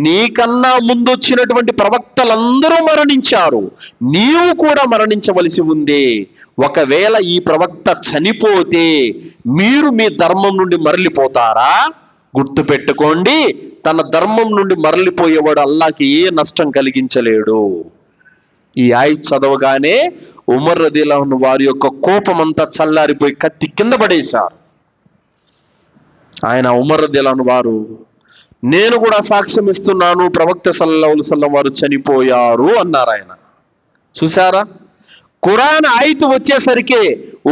నీకన్నా ముందు వచ్చినటువంటి ప్రవక్తలందరూ మరణించారు, నీవు కూడా మరణించవలసి ఉంది. ఒకవేళ ఈ ప్రవక్త చనిపోతే మీరు మీ ధర్మం నుండి మరలిపోతారా? గుర్తుపెట్టుకోండి, తన ధర్మం నుండి మరలిపోయేవాడు అల్లాహ్కి ఏ నష్టం కలిగించలేడు. ఈ ఆయత్ చదవగానే ఉమర్ రదియల్లాహు అన్హు వారి యొక్క కోపం అంతా చల్లారిపోయి కత్తి కింద పడేశారు. ఆయన ఉమర్ రదియల్లాహు అన్హు వారు, నేను కూడా సాక్ష్యం ఇస్తున్నాను, ప్రవక్త సల్లల్లాహు అలైహి వసల్లం వారు చనిపోయారు అన్నారు. ఆయన చూసారా, ఖురాన్ ఆయతు వచ్చేసరికి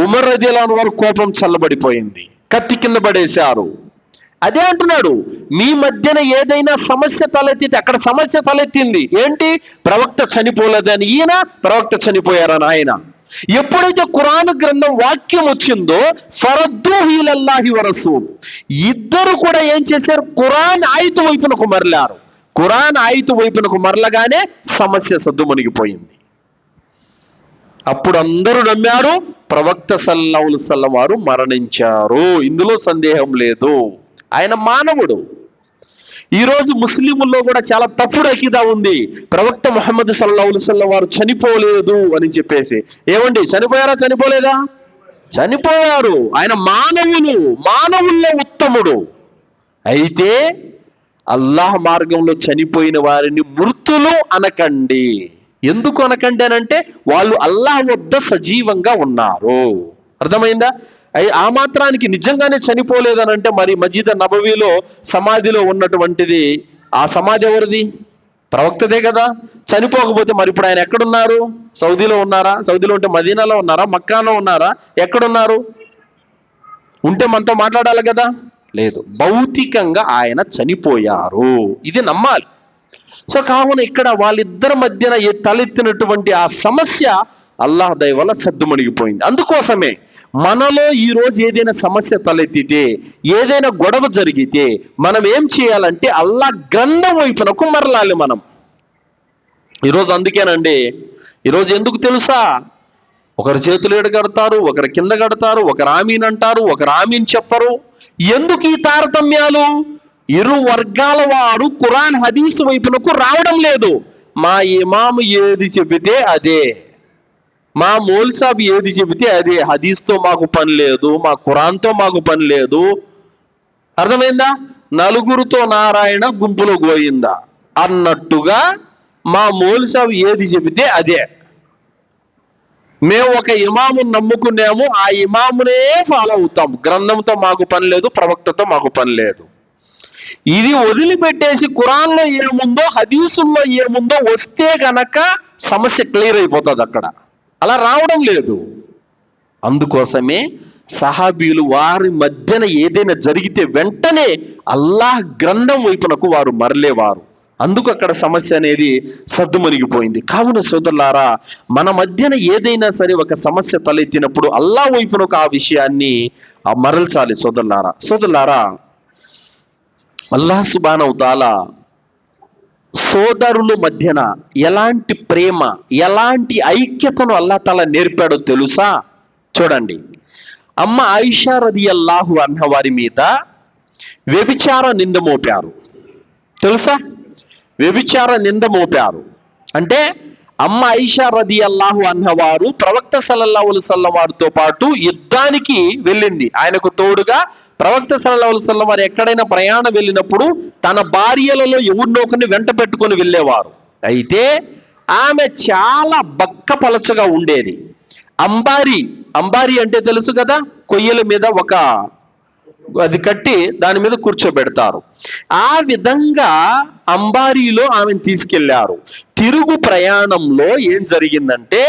ఉమర్ రదియల్లాహు అన్హు వారు కోపం చల్లబడిపోయింది, కత్తి కింద పడేశారు. అదే అంటున్నాడు, మీ మధ్యన ఏదైనా సమస్య తలెత్తితే, అక్కడ సమస్య తలెత్తింది ఏంటి? ప్రవక్త చనిపోలేదని ఈయన, ప్రవక్త చనిపోయారని ఆయన. ఎప్పుడైతే ఖురాన్ గ్రంథం వాక్యం వచ్చిందో ఫరద్దూహు ఇలల్లాహి వ రసూల్, ఇద్దరు కూడా ఏం చేశారు? ఖురాన్ ఆయతు వైపునకు మరలారు. ఖురాన్ ఆయతు వైపునకు మరలగానే సమస్య సద్దుమణిగిపోయింది. అప్పుడు అందరూ నమ్మారు, ప్రవక్త సల్లల్లాహు అలైహి వసల్లం వారు మరణించారు, ఇందులో సందేహం లేదు. ఆయన మానవుడు. ఈరోజు ముస్లింల్లో కూడా చాలా తప్పుడు అకీదా ఉంది, ప్రవక్త ముహమ్మద్ సల్లల్లాహు అలైహి వసల్లం వారు చనిపోలేదు అని చెప్పేసి. ఏమండి, చనిపోయారా? చనిపోలేదా? చనిపోయారు. ఆయన మానవుల్లో ఉత్తముడు. అయితే అల్లాహ్ మార్గంలో చనిపోయిన వారిని మృతులు అనకండి. ఎందుకు అనకండి అనంటే వాళ్ళు అల్లాహ్ వద్ద సజీవంగా ఉన్నారు. అర్థమైందా? ఆ మాత్రానికి నిజంగానే చనిపోలేదనంటే మరి మస్జిద్ నబవీలో సమాధిలో ఉన్నటువంటిది, ఆ సమాధి ఎవరిది? ప్రవక్తదే కదా. చనిపోకపోతే మరి ఇప్పుడు ఆయన ఎక్కడున్నారు? సౌదీలో ఉన్నారా? సౌదీలో ఉంటే మదీనాలో ఉన్నారా? మక్కాలో ఉన్నారా? ఎక్కడున్నారు? ఉంటే మనతో మాట్లాడాలి కదా. లేదు, భౌతికంగా ఆయన చనిపోయారు, ఇది నమ్మాలి. సో కావున ఇక్కడ వాళ్ళిద్దరి మధ్యన తలెత్తినటువంటి ఆ సమస్య అల్లాహ్ దయ వల్ల సద్దుమణిగిపోయింది. అందుకోసమే మనలో ఈ రోజు ఏదైనా సమస్య తలెత్తితే, ఏదైనా గొడవ జరిగితే మనం ఏం చేయాలంటే అల్లాహ్ గ్రంథం వైపునకు మరలాలి మనం. ఈరోజు అందుకేనండి, ఈరోజు ఎందుకు తెలుసా, ఒకరు చేతులు ఎడగడతారు, ఒకరు కింద కడతారు, ఒకరు ఆమీన్ అంటారు, ఒకరు ఆమీన్ చెప్పరు. ఎందుకు ఈ తారతమ్యాలు? ఇరు వర్గాల వారు ఖురాన్ హదీస్ వైపునకు రావడం లేదు. మా ఇమాము ఏది చెబితే అదే, మా మౌల్ సాబ్ ఏది చెబితే అదే, హదీస్తో మాకు పని లేదు, మా ఖురాన్తో మాకు పని లేదు. అర్థమైందా? నలుగురితో నారాయణ, గుంపులో గోయిందా అన్నట్టుగా మా మౌల్ సాబ్ ఏది చెబితే అదే. మేము ఒక ఇమామును నమ్ముకున్నాము, ఆ ఇమామునే ఫాలో అవుతాం. గ్రంథంతో మాకు పని లేదు, ప్రవక్తతో మాకు పని లేదు. ఇది వదిలిపెట్టేసి ఖురాన్లో ఏముందో, హదీసుల్లో ఏముందో వస్తే గనక సమస్య క్లియర్ అయిపోతుంది. అక్కడ అలా రావడం లేదు. అందుకోసమే సహాబీలు వారి మధ్యన ఏదైనా జరిగితే వెంటనే అల్లాహ్ గ్రంథం వైపునకు వారు మరలేవారు. అందుకు అక్కడ సమస్య అనేది సద్దుమణిగిపోయింది. కావున సోదరులారా, మన మధ్యన ఏదైనా సరే ఒక సమస్య తలెత్తినప్పుడు అల్లాహ్ వైపునకు ఆ విషయాన్ని మరల్చాలి. సోదరులారా, అల్లాహ్ సుబ్హానహు తఆలా సోదరుల మధ్యన ఎలాంటి ప్రేమ, ఎలాంటి ఐక్యతను అల్లాహ్ తఆలా నేర్పాడో తెలుసా? చూడండి, అమ్మ ఆయిషా రదియల్లాహు అన్హా వారి మీద వ్యభిచార నింద మోపారు. తెలుసా? వ్యభిచార నింద మోపారు అంటే అమ్మ ఆయిషా రదియల్లాహు అన్హా వారు ప్రవక్త సల్లల్లాహు అలైహి వసల్లం వారితో పాటు యుద్ధానికి వెళ్ళింది. ఆయనకు తోడుగా ప్రవక్త సల్లల్లాహు అలైహి వసల్లం వారు ఎక్కడైనా ప్రయాణం వెళ్ళినప్పుడు తన భార్యలలో ఎవరినో ఒకరిని వెంట పెట్టుకొని వెళ్ళేవారు. అయితే ఆమె చాలా బక్కపలచగా ఉండేది. అంబారి అంటే తెలుసు కదా, కొయ్యల మీద ఒక అది కట్టి దాని మీద కూర్చోబెడతారు. ఆ విధంగా అంబారీలో ఆమెను తీసుకెళ్లారు. తిరుగు ప్రయాణంలో ఏం జరిగిందంటే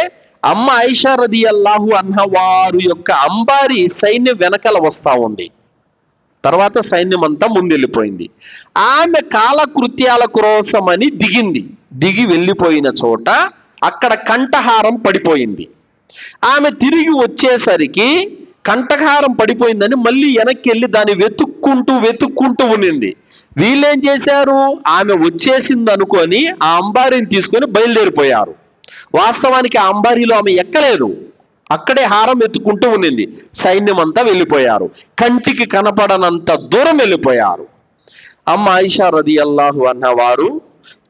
అమ్మ ఆయిషా రదియల్లాహు అన్హా వారు యొక్క అంబారీ సైన్యం వెనకాల వస్తా ఉంది. తర్వాత సైన్యం అంతా ముందెళ్ళిపోయింది. ఆమె కాలకృత్యాల కోసమని దిగి వెళ్ళిపోయిన చోట అక్కడ కంఠహారం పడిపోయింది. ఆమె తిరిగి వచ్చేసరికి కంఠహారం పడిపోయిందని మళ్ళీ వెనక్కి వెళ్ళి దాన్ని వెతుక్కుంటూ ఉన్నింది. వీళ్ళేం చేశారు, ఆమె వచ్చేసింది అనుకొని ఆ అంబారీని తీసుకొని బయలుదేరిపోయారు. వాస్తవానికి ఆ అంబారీలో ఆమె ఎక్కలేదు, అక్కడే హారం ఎత్తుకుంటూ ఉన్నింది. సైన్యం అంతా వెళ్ళిపోయారు, కంటికి కనపడనంత దూరం వెళ్ళిపోయారు. అమ్మ ఆయిషా రదియల్లాహు అన్హా వారు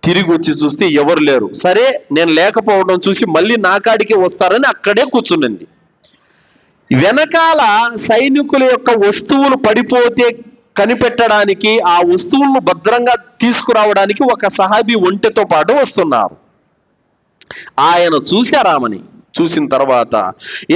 తిరిగి వచ్చి చూస్తే ఎవరు లేరు. సరే, నేను లేకపోవడం చూసి మళ్ళీ నా కాడికే వస్తారని అక్కడే కూర్చునింది. వెనకాల సైనికుల యొక్క వస్తువులు పడిపోతే కనిపెట్టడానికి, ఆ వస్తువులను భద్రంగా తీసుకురావడానికి ఒక సహాబీ ఒంటెతో పాటు వస్తున్నారు. ఆయన చూశారామని. చూసిన తర్వాత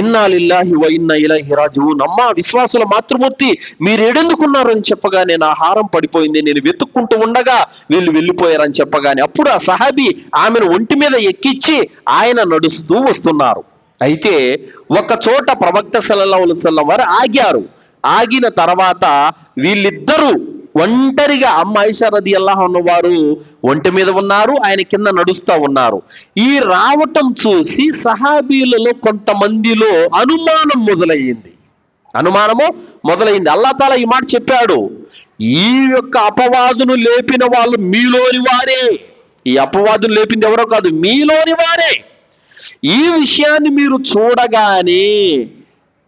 ఇన్నా లిల్లాహి వ ఇన్నా ఇలైహి రాజిఊన్, అమ్మా విశ్వాసుల మాతృమూర్తి మీరు ఏడెందుకున్నారని చెప్పగానే నా హారం పడిపోయింది, నేను వెతుక్కుంటూ ఉండగా వీళ్ళు వెళ్ళిపోయారని చెప్పగానే అప్పుడు ఆ సహాబీ ఆమెను ఒంటి మీద ఎక్కించి ఆయన నడుస్తూ వస్తున్నారు. అయితే ఒక చోట ప్రవక్త సల్లల్లాహు అలైహి వసల్లం వారు ఆగారు. ఆగిన తర్వాత వీళ్ళిద్దరూ ఒంటరిగా అమ్మ ఆయిషా రదియల్లాహు అన్హా వారు ఒంటి మీద ఉన్నారు, ఆయన కింద నడుస్తూ ఉన్నారు. ఈ రావటం చూసి సహాబీలలో కొంతమందిలో అనుమానము మొదలైంది. అల్లాహ్ తాలా ఈ మాట చెప్పాడు, ఈ యొక్క అపవాదును లేపిన వాళ్ళు మీలోని వారే. ఈ అపవాదును లేపింది ఎవరో కాదు, మీలోని వారే. ఈ విషయాన్ని మీరు చూడగానే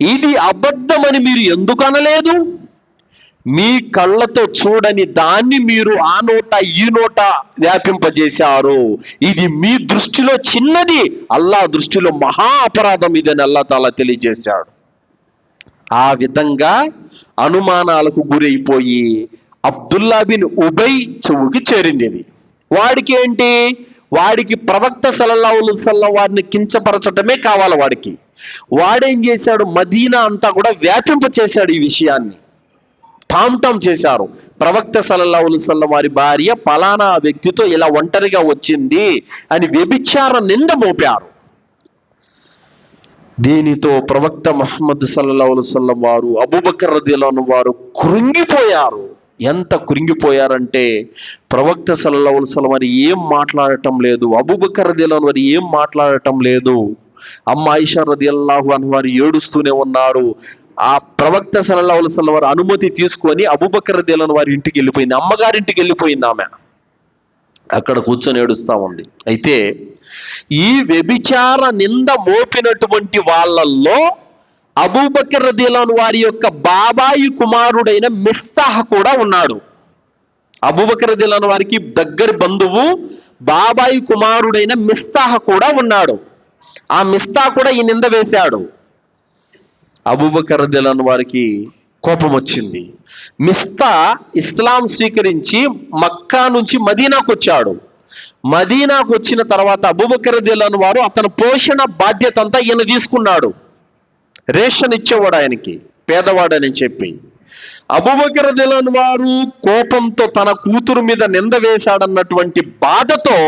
ఇది అబద్ధమని మీరు ఎందుకు అనలేదు? మీ కళ్ళతో చూడని దాన్ని మీరు ఆ నోట ఈ నోట వ్యాపింపజేశారు. ఇది మీ దృష్టిలో చిన్నది, అల్లాహ్ దృష్టిలో మహా అపరాధం ఇదని అల్లాహ్ తాలా తెలియజేశాడు. ఆ విధంగా అనుమానాలకు గురైపోయి అబ్దుల్లా బిన్ ఉబై చెవుకి చేరింది. వాడికి ఏంటి, వాడికి ప్రవక్త సల్లల్లాహు అలైహి వసల్లం వారిని కించపరచటమే కావాలి. వాడేం చేశాడు, మదీనా అంతా కూడా వ్యాపింప చేశాడు. ఈ విషయాన్ని టామ్ చేశారు. ప్రవక్త సల్లల్లాహు అలైహి వసల్లం వారి భార్య పలానా వ్యక్తితో ఇలా ఒంటరిగా వచ్చింది అని వ్యభిచార నింద మోపారు. దీనితో ప్రవక్త ముహమ్మద్ సల్లల్లాహు అలైహి వసల్లం వారు అబూబకర్ రదియల్లాహు అన్హు వారు కృంగిపోయారు. ఎంత కృంగిపోయారంటే ప్రవక్త సల్లల్లాహు అలైహి వసల్లం వారు ఏం మాట్లాడటం లేదు, అబూబకర్ రదియల్లాహు అన్హు వారు ఏం మాట్లాడటం లేదు. అమ్మ ఆయిషా రదియల్లాహు అన్హా వారు ఏడుస్తూనే ఉన్నారు. ఆ ప్రవక్త సల్లల్లాహు అలైహి వసల్లం వారు అనుమతి తీసుకొని అబూబకర్ రదియల్లాహు అన్హు వారి ఇంటికి వెళ్ళిపోయింది, అమ్మగారింటికి వెళ్ళిపోయింది. ఆమె అక్కడ కూర్చొని ఏడుస్తా ఉంది. అయితే ఈ వ్యభిచార నింద మోపినటువంటి వాళ్ళల్లో అబూబకర్ రదియల్లాహు అన్హు వారి యొక్క బాబాయి కుమారుడైన మిస్తాహ్ కూడా ఉన్నాడు. అబూబకర్ రదియల్లాహు అన్హు వారికి దగ్గర బంధువు బాబాయి కుమారుడైన మిస్తాహ్ కూడా ఉన్నాడు. ఆ మిస్తాహ్ కూడా ఈ నింద వేశాడు. అబూబకర్ రదియల్లాహు అన్హు వారికి కోపం వచ్చింది. మిస్తా ఇస్లాం స్వీకరించి మక్కా నుంచి మదీనాకు వచ్చాడు. మదీనాకు వచ్చిన తర్వాత అబూబకర్ రదియల్లాహు అన్హు వారు అతని పోషణ బాధ్యత అంతా ఈయన తీసుకున్నాడు. రేషన్ ఇచ్చేవాడు ఆయనకి, పేదవాడని చెప్పి. అబూబకర్ రదియల్లాహు అన్హు వారు కోపంతో తన కూతురు మీద నింద వేశాడన్నటువంటి బాధతో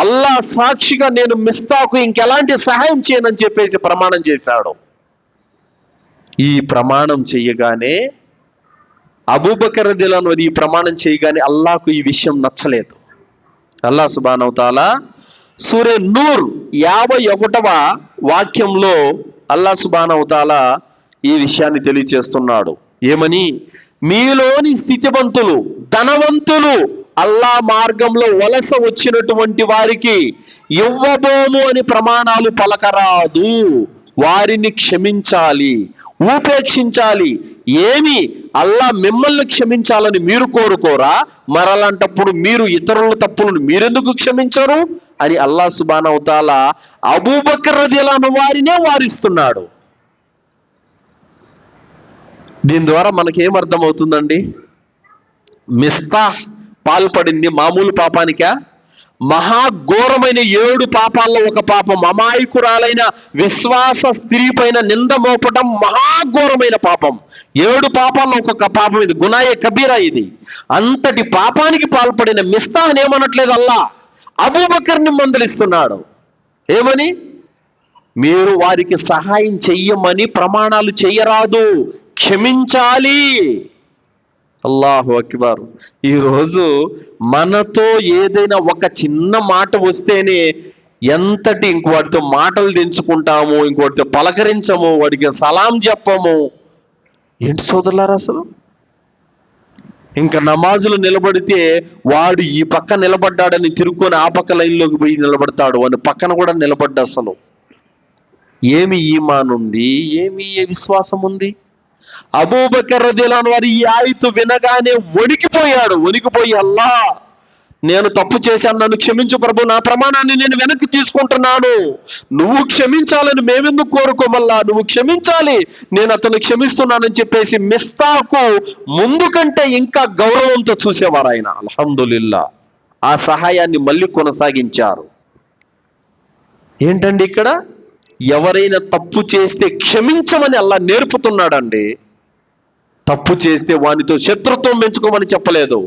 అల్లాహ్ సాక్షిగా నేను మిస్తాకు ఇంకెలాంటి సహాయం చేయనని చెప్పేసి ప్రమాణం చేశాడు. ఈ ప్రమాణం చేయగానే అబూబకర్ రదియల్లాహు అన్హు ఈ ప్రమాణం చేయగానే అల్లాహకు ఈ విషయం నచ్చలేదు. అల్లాహ్ సుబ్హానహు తాలా సూరే నూర్ 51వ వాక్యంలో అల్లాహ్ సుబ్హానహు తాలా ఈ విషయాన్ని తెలియజేస్తున్నాడు. ఏమని, మీలోని స్థితివంతులు ధనవంతులు అల్లాహ్ మార్గంలో వలస వచ్చినటువంటి వారికి ఇవ్వబోము అని ప్రమాణాలు పలకరాదు. వారిని క్షమించాలి, ఉపేక్షించాలి. ఏమి, అల్లాహ్ మిమ్మల్ని క్షమించాలని మీరు కోరుకోరా? మరలాంటప్పుడు మీరు ఇతరుల తప్పులను మీరెందుకు క్షమించరు అని అల్లాహ్ సుబ్హానహు తాలా అబూబకర్ రదియల్లాహు అన్హు వారినే వారిస్తున్నాడు. దీని ద్వారా మనకేమర్థమవుతుందండి? మిస్తాహ్ పాల్పడింది మామూలు పాపానికా? మహాఘోరమైన 7 పాపాల్లో ఒక పాపం, అమాయకురాలైన విశ్వాస స్త్రీ పైన నింద మోపటం మహాఘోరమైన పాపం. 7 పాపాల్లో ఒక్కొక్క పాపం ఇది, గునాయే కబీరా ఇది. అంతటి పాపానికి పాల్పడిన మిస్తాహ్ ఏమనట్లేదు, అల్లా అబూబకర్ని మందలిస్తున్నాడు. ఏమని? మీరు వారికి సహాయం చెయ్యమని ప్రమాణాలు చెయ్యరాదు, క్షమించాలి. అల్లాహు అక్బర్. ఈరోజు మనతో ఏదైనా ఒక చిన్న మాట వస్తేనే ఎంతటి ఇంకోటితో మాటలు తెంచుకుంటాము, ఇంకోటితో పలకరించము, వాడికి సలాం చెప్పము. ఏంటి సోదరులారా అసలు? ఇంకా నమాజులు నిలబడితే వాడు ఈ పక్క నిలబడ్డాడని తిరుక్కొని ఆ పక్క లైన్లోకి పోయి నిలబడతాడు, వాడి పక్కన కూడా నిలబడ్డా. అసలు ఏమి ఈమాన్ ఉంది, ఏమి విశ్వాసం ఉంది? అబూబకర్ రదియల్లాహు వారు ఈ ఆయతు వినగానే వణికిపోయి, అల్లా నేను తప్పు చేశాను, నన్ను క్షమించు ప్రభు, నా ప్రమాణాన్ని నేను వెనక్కి తీసుకుంటున్నాను. నువ్వు క్షమించాలని మేమెందుకు కోరుకోమల్లా, నువ్వు క్షమించాలి, నేను అతను క్షమిస్తున్నానని చెప్పేసి మిస్తాకు ముందు కంటే ఇంకా గౌరవంతో చూసేవారు ఆయన. అల్హమ్దులిల్లా ఆ సహాయాన్ని మళ్ళీ కొనసాగించారు. ఏంటండి ఇక్కడ? ఎవరైనా తప్పు చేస్తే క్షమించమని అల్లా నేర్పుతున్నాడండి. తప్పు చేస్తే వానితో శత్రుత్వం పెంచుకోమని చెప్పలేదు,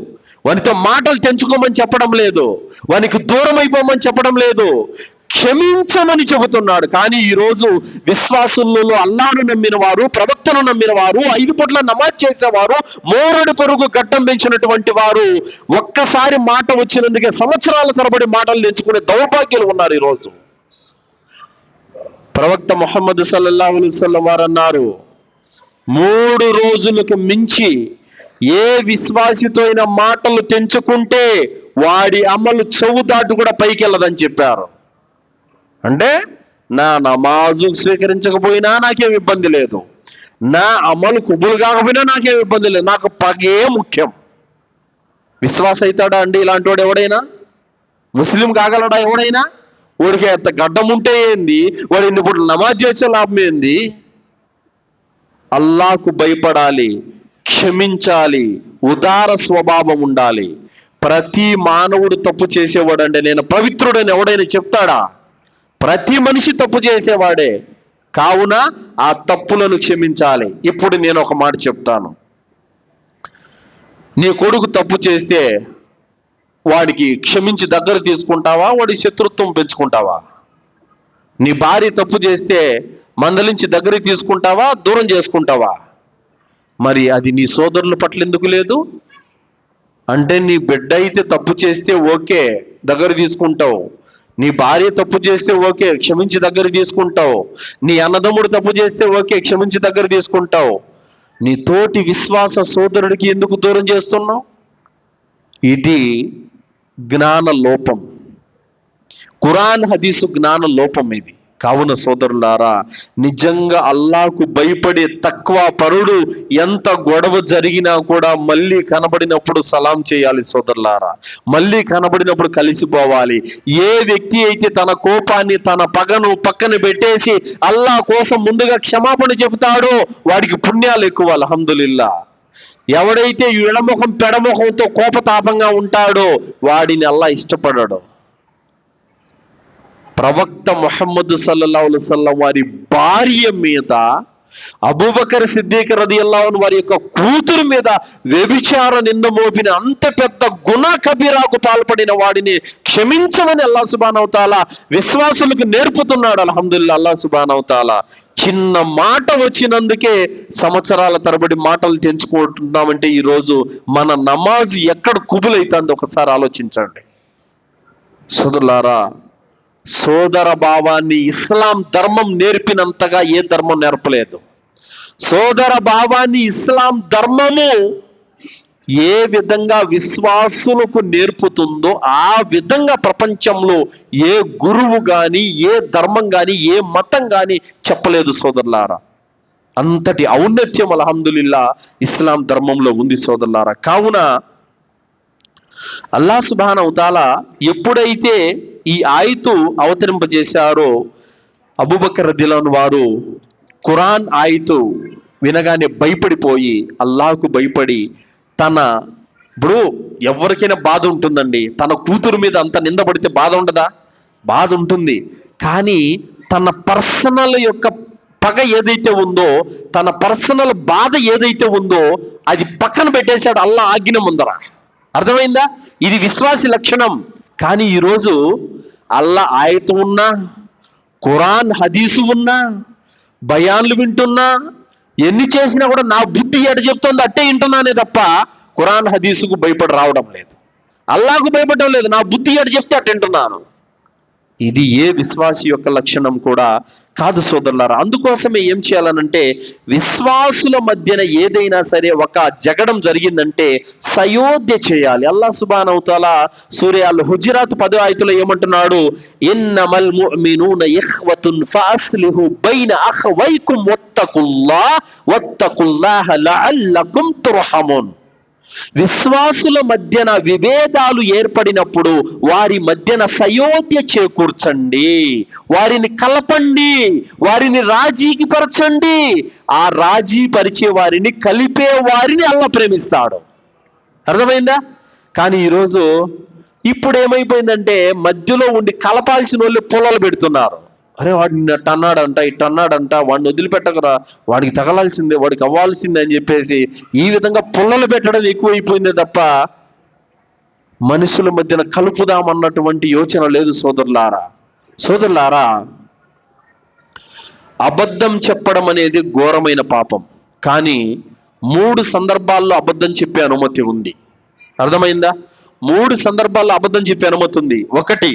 వానితో మాటలు తెంచుకోమని చెప్పడం లేదు, వానికి దూరం అయిపోమని చెప్పడం లేదు, క్షమించమని చెబుతున్నాడు. కానీ ఈరోజు విశ్వాసులలో అల్లాను నమ్మిన వారు, ప్రవక్తను నమ్మిన వారు, 5 పూట్ల నమాజ్ చేసేవారు, మోరడు పొరుగు గడ్డం పెంచినటువంటి వారు ఒక్కసారి మాట వచ్చినందుకే సంవత్సరాల తరబడి మాటలు తెంచుకునే దౌర్భాగ్యాలు ఉన్నారు ఈరోజు. ప్రవక్త ముహమ్మద్ సల్లల్లాహు అలైహి వసల్లం వారు అన్నారు, 3 రోజులకు మించి ఏ విశ్వాసితో అయినా మాటలు తెంచుకుంటే వాడి అమలు చెవు దాటు కూడా పైకి వెళ్ళదని చెప్పారు. అంటే నా నమాజు స్వీకరించకపోయినా నాకేం ఇబ్బంది లేదు, నా అమలు కుబులు కాకపోయినా నాకేం ఇబ్బంది లేదు, నాకు పగే ముఖ్యం. విశ్వాస అవుతాడా అండి ఇలాంటి వాడు ఎవడైనా? ముస్లిం కాగలడా ఎవడైనా? వాడికి ఎంత గడ్డం ఉంటే ఏంది, వాడు ఇన్ని పూటలు నమాజ్ చేసే లాభం ఏంది? అల్లాకు భయపడాలి, క్షమించాలి, ఉదార స్వభావం ఉండాలి. ప్రతి మానవుడు తప్పు చేసేవాడంటే నేను పవిత్రుడని ఎవడైనా చెప్తాడా? ప్రతి మనిషి తప్పు చేసేవాడే. కావున ఆ తప్పులను క్షమించాలి. ఇప్పుడు నేను ఒక మాట చెప్తాను. నీ కొడుకు తప్పు చేస్తే వాడికి క్షమించి దగ్గర తీసుకుంటావా, వాడి శత్రుత్వం పెంచుకుంటావా? నీ భార్య తప్పు చేస్తే మందలించి దగ్గరికి తీసుకుంటావా, దూరం చేసుకుంటావా? మరి అది నీ సోదరుల పట్ల ఎందుకు లేదు? అంటే నీ బిడ్డ అయితే తప్పు చేస్తే ఓకే, దగ్గర తీసుకుంటావు. నీ భార్య తప్పు చేస్తే ఓకే, క్షమించి దగ్గర తీసుకుంటావు. నీ అన్నదమ్ముడు తప్పు చేస్తే ఓకే, క్షమించి దగ్గర తీసుకుంటావు. నీ తోటి విశ్వాస సోదరుడికి ఎందుకు దూరం చేస్తున్నావు? ఇది జ్ఞాన లోపం, ఖురాన్ హదీసు జ్ఞాన లోపం ఇది. కావున సోదరులారా, నిజంగా అల్లాకు భయపడే తక్వా పరుడు ఎంత గొడవ జరిగినా కూడా మళ్ళీ కనబడినప్పుడు సలాం చేయాలి సోదరులారా, మళ్ళీ కనబడినప్పుడు కలిసిపోవాలి. ఏ వ్యక్తి అయితే తన కోపాన్ని, తన పగను పక్కన పెట్టేసి అల్లా కోసం ముందుగా క్షమాపణ చెబుతాడో వాడికి పుణ్యాలు ఎక్కువ. అల్హమ్దులిల్లా. ఎవడైతే ఎడముఖం పెడముఖంతో కోపతాపంగా ఉంటాడో వాడిని అల్లా ఇష్టపడాడు. ప్రవక్త ముహమ్మద్ సల్లల్లాహు అలైహి వసల్లం వారి భార్య మీద, అబూబకర్ సిద్దిక్ రదియల్లాహు అన్హు వారి యొక్క కూతురు మీద వ్యభిచార నింద మోపిన అంత పెద్ద గుణ కబీరాకు పాల్పడిన వాడిని క్షమించమని అల్లాహ్ సుబ్హానహు వ తఆలా విశ్వాసులకు నేర్పుతున్నాడు. అల్హమ్దులిల్లాహ్. అల్లాహ్ సుబ్హానహు వ తఆలా చిన్న మాట వచ్చినందుకే సంవత్సరాల తరబడి మాటలు తెంచుకుంటున్నామంటే ఈరోజు మన నమాజ్ ఎక్కడ కుబులైతుందో ఒకసారి ఆలోచించండి సోదరులారా. సోదర భావాన్ని ఇస్లాం ధర్మం నేర్పినంతగా ఏ ధర్మం నేర్పలేదు. సోదర భావాన్ని ఇస్లాం ధర్మము ఏ విధంగా విశ్వాసులకు నేర్పుతుందో ఆ విధంగా ప్రపంచంలో ఏ గురువు గాని, ఏ ధర్మం గాని, ఏ మతం గాని చెప్పలేదు సోదరులారా. అంతటి ఔన్నత్యం అల్హమ్దులిల్లా ఇస్లాం ధర్మంలో ఉంది సోదరులారా. కావున అల్లాహ్ సుబ్హానహు వ తఆలా ఎప్పుడైతే ఈ ఆయతు అవతరింపజేశారో అబూబకర్ రదియల్లాహు అన్హు వారు ఖురాన్ ఆయతు వినగానే భయపడిపోయి అల్లాహకు భయపడి తన ఇప్పుడు ఎవరికైనా బాధ ఉంటుందండి. తన కూతురు మీద అంత నిందపడితే బాధ ఉండదా? బాధ ఉంటుంది. కానీ తన పర్సనల్ యొక్క పగ ఏదైతే ఉందో, తన పర్సనల్ బాధ ఏదైతే ఉందో అది పక్కన పెట్టేశాడు అల్లా ఆజ్ఞ ముందర. అర్థమైందా? ఇది విశ్వాసి లక్షణం. కానీ ఈరోజు అల్లా ఆయత ఉన్నా, ఖురాన్ హదీసు ఉన్నా, బయాన్లు వింటున్నా, ఎన్ని చేసినా కూడా నా బుద్ధి ఎడ చెప్తోంది అట్టే వింటున్నానే తప్ప ఖురాన్ హదీసుకు భయపడి రావడం లేదు, అల్లాహకు భయపడడం లేదు. నా బుద్ధి ఎడ చెప్తే అట్ట వింటున్నాను. ఇది ఏ విశ్వాసి యొక్క లక్షణం కూడా కాదు సోదరులారా. అందుకోసమే ఏం చేయాలనంటే, విశ్వాసుల మధ్యన ఏదైనా సరే ఒక జగడం జరిగిందంటే సయోధ్య చేయాలి. అల్లాహ్ సుబ్హానహు వ తఆలా సూరా అల్ హుజురాత్ 10వ ఆయతలో ఏమంటున్నాడు? ఇన్నమల్ ముഅ్మినూన ఇఖ్వతున్ ఫఅస్లిహు బైన అఖ్వైకుం వత్తకుల్లాహ లఅల్లకుం తుర్హమున్. విశ్వాసుల మధ్యన విభేదాలు ఏర్పడినప్పుడు వారి మధ్యన సయోధ్య చేకూర్చండి, వారిని కలపండి, వారిని రాజీకి పరచండి. ఆ రాజీ పరిచే వారిని, కలిపే వారిని అల్లాహ్ ప్రేమిస్తాడు. అర్థమైందా? కానీ ఈరోజు ఇప్పుడు ఏమైపోయిందంటే, మధ్యలో ఉండి కలపాల్సిన వాళ్ళు పొలాలు పెడుతున్నారు. అరే వాడిని అట్టన్నాడంట, ఇట్టన్నాడంట, వాడిని వదిలిపెట్టకరా, వాడికి తగలాల్సిందే, వాడికి అవ్వాల్సిందే అని చెప్పేసి ఈ విధంగా పుల్లలు పెట్టడం ఎక్కువైపోయిందే తప్ప మనుషుల మధ్యన కలుపుదామన్నటువంటి యోచన లేదు. సోదరులారా, అబద్ధం చెప్పడం అనేది ఘోరమైన పాపం. కానీ 3 సందర్భాల్లో అబద్ధం చెప్పే అనుమతి ఉంది. అర్థమైందా? 3 సందర్భాల్లో అబద్ధం చెప్పే అనుమతి ఉంది. 1,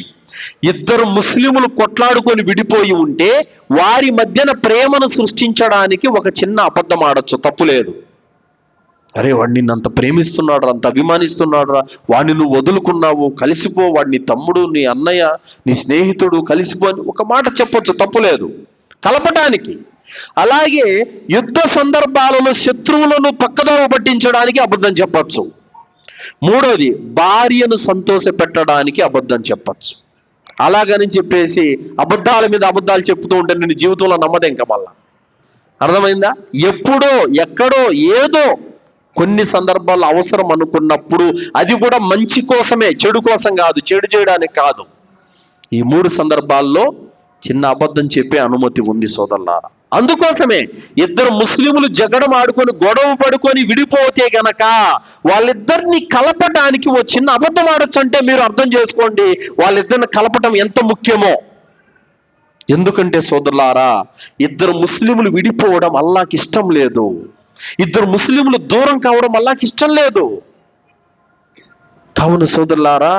ఇద్దరు ముస్లిములు కొట్లాడుకొని విడిపోయి ఉంటే వారి మధ్యన ప్రేమను సృష్టించడానికి ఒక చిన్న అబద్ధం ఆడొచ్చు, తప్పులేదు. అరే వాడు నిన్ను అంత ప్రేమిస్తున్నాడు, అంత అభిమానిస్తున్నాడు రా, వాడిని నువ్వు వదులుకున్నావు, కలిసిపో, వాడు నీ తమ్ముడు, నీ అన్నయ్య, నీ స్నేహితుడు, కలిసిపో అని ఒక మాట చెప్పొచ్చు, తప్పులేదు కలపడానికి. అలాగే యుద్ధ సందర్భాలలో శత్రువులను పక్కదోవ పట్టించడానికి అబద్ధం చెప్పచ్చు. 3వది, భార్యను సంతోష పెట్టడానికి అబద్ధం చెప్పచ్చు. అలాగని చెప్పేసి అబద్ధాల మీద అబద్ధాలు చెప్తూ ఉంటే నేను జీవితంలో నమ్మదే ఇంకా మళ్ళా. అర్థమైందా? ఎప్పుడో ఎక్కడో ఏదో కొన్ని సందర్భాల్లో అవసరం అనుకున్నప్పుడు, అది కూడా మంచి కోసమే, చెడు కోసం కాదు, చెడు చేయడానికి కాదు. ఈ 3 సందర్భాల్లో చిన్న అబద్ధం చెప్పే అనుమతి ఉంది సోదరులారా. అందుకోసమే ఇద్దరు ముస్లిములు జగడం ఆడుకొని గొడవ పడుకొని విడిపోతే గనక వాళ్ళిద్దరిని కలపడానికి ఓ చిన్న అబద్ధం ఆడొచ్చు. అంటే మీరు అర్థం చేసుకోండి వాళ్ళిద్దరిని కలపటం ఎంత ముఖ్యమో. ఎందుకంటే సోదరులారా, ఇద్దరు ముస్లిములు విడిపోవడం అల్లాహ్కి ఇష్టం లేదు. ఇద్దరు ముస్లిములు దూరం కావడం అల్లాహ్కి ఇష్టం లేదు. కావున సోదరులారా,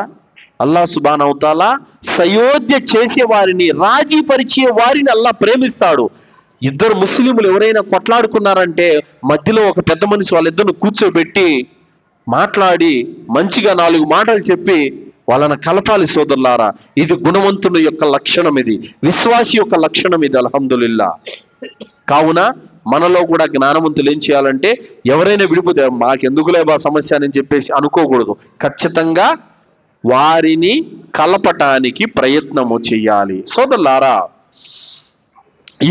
అల్లాహ్ సుబ్హానహు వ తఆలా సయోధ్య చేసే వారిని, రాజీ పరిచే వారిని అల్లాహ్ ప్రేమిస్తాడు. ఇద్దరు ముస్లిములు ఎవరైనా కొట్లాడుకున్నారంటే మధ్యలో ఒక పెద్ద మనిషి వాళ్ళిద్దరిని కూర్చోబెట్టి మాట్లాడి మంచిగా 4 మాటలు చెప్పి వాళ్ళని కలపాలి సోదరులారా. ఇది గుణవంతుని యొక్క లక్షణం, ఇది విశ్వాసి యొక్క లక్షణం, ఇది అల్హమ్దులిల్లా. కావున మనలో కూడా జ్ఞానవంతులు ఏం చేయాలంటే, ఎవరైనా విడిపోతే మాకెందుకులే బా సమస్య అని చెప్పేసి అనుకోకూడదు. ఖచ్చితంగా వారిని కలపటానికి ప్రయత్నము చేయాలి సోదరులారా.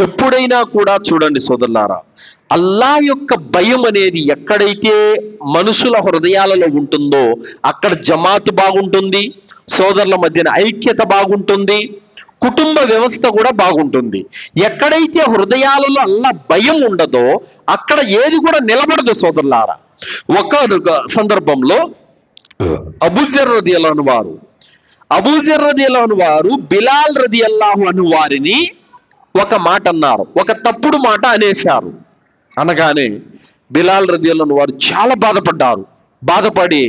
ఎప్పుడైనా కూడా చూడండి సోదరులారా, అల్లాహ్ యొక్క భయం అనేది ఎక్కడైతే మనుషుల హృదయాలలో ఉంటుందో అక్కడ జమాత్ బాగుంటుంది, సోదరుల మధ్యన ఐక్యత బాగుంటుంది, కుటుంబ వ్యవస్థ కూడా బాగుంటుంది. ఎక్కడైతే హృదయాలలో అల్లాహ్ భయం ఉండదో అక్కడ ఏది కూడా నిలబడదు సోదరులారా. ఒక సందర్భంలో అబూజర్ రదియల్లాహు వారు బిలాల్ రదియల్లాహు అన్హు వారిని ఒక మాట అన్నారు, ఒక తప్పుడు మాట అనేశారు. అనగానే బిలాల్ రదియల్లాహు వారు చాలా బాధపడి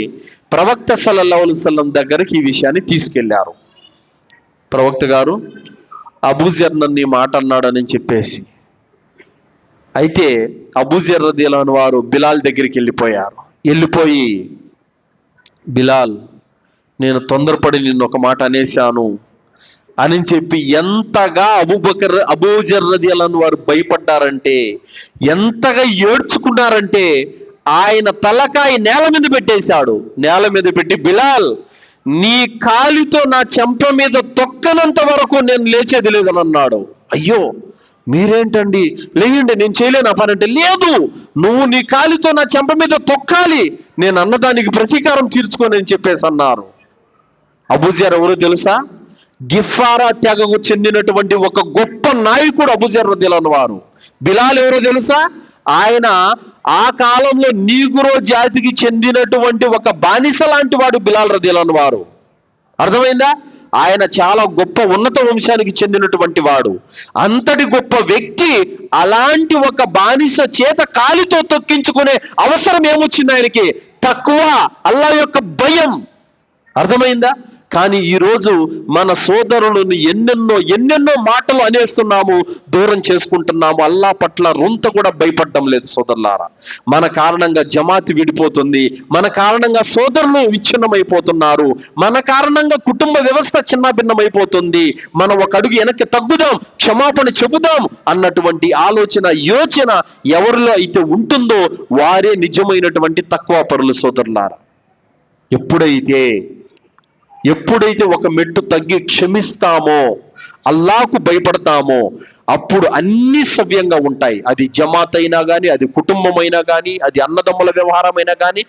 ప్రవక్త సల్లల్లాహు అలైహి వసల్లం దగ్గరికి ఈ విషయాన్ని తీసుకెళ్లారు. ప్రవక్త గారు, అబూజర్ నన్ను ఈ మాట అన్నాడని చెప్పేసి. అయితే అబూజర్ రదియల్లాహు వారు బిలాల్ దగ్గరికి వెళ్ళిపోయి బిలాల్, నేను తొందరపడి నిన్ను ఒక మాట అనేశాను అని చెప్పి ఎంతగా అబూజర్ రదియల్లాహు వారు భయపడ్డారంటే, ఎంతగా ఏడ్చుకున్నారంటే ఆయన తలకాయ నేల మీద పెట్టేశాడు. నేల మీద పెట్టి, బిలాల్, నీ కాలితో నా చెంప మీద తొక్కనంత వరకు నేను లేచేది లేదని అన్నాడు. అయ్యో మీరేంటండి, లేయండి, నేను చేయలేను ఆ పని అంటే, లేదు, నువ్వు నీ కాలితో నా చెంప మీద తొక్కాలి, నేను అన్నదానికి ప్రతీకారం తీర్చుకొని అని చెప్పేసి అన్నారు. అబూజర్ ఎవరో తెలుసా? గిఫారా తెగకు చెందినటువంటి ఒక గొప్ప నాయకుడు అబూజర్ రదియల్లాహు వారు. బిలాల్ ఎవరో తెలుసా? ఆయన ఆ కాలంలో నీగ్రో జాతికి చెందినటువంటి ఒక బానిస లాంటి వాడు బిలాల్ రదియల్లాహు వారు. అర్థమైందా? ఆయన చాలా గొప్ప ఉన్నత వంశానికి చెందినటువంటి వాడు. అంతటి గొప్ప వ్యక్తి అలాంటి ఒక బానిస చేత కాలితో తొక్కించుకునే అవసరం ఏమొచ్చింది ఆయనకి? తక్కువ, అల్లాహ్ యొక్క భయం. అర్థమైందా? కానీ ఈరోజు మన సోదరులను ఎన్నెన్నో మాటలు అనేస్తున్నాము, దూరం చేసుకుంటున్నాము. అల్లాహ్ పట్ల రొంత కూడా భయపడడం లేదు సోదరులారా. మన కారణంగా జమాతి విడిపోతుంది, మన కారణంగా సోదరులు విచ్ఛిన్నమైపోతున్నారు, మన కారణంగా కుటుంబ వ్యవస్థ చిన్నాభిన్నమైపోతుంది. మనం ఒక అడుగు వెనక్కి తగ్గుదాం, క్షమాపణ చెబుదాం అన్నటువంటి యోచన ఎవరిలో అయితే ఉంటుందో వారే నిజమైనటువంటి తక్కువ పరులు సోదరులారా. ఎప్పుడైతే ఒక మెట్టు తగ్గి క్షమిస్తామో, అల్లాహ్కు భయపడతామో, అప్పుడు అన్ని సవ్యంగా ఉంటాయి. అది జమాత్ అయినా కానీ, అది కుటుంబమైనా కానీ, అది అన్నదమ్ముల వ్యవహారమైనా కానీ,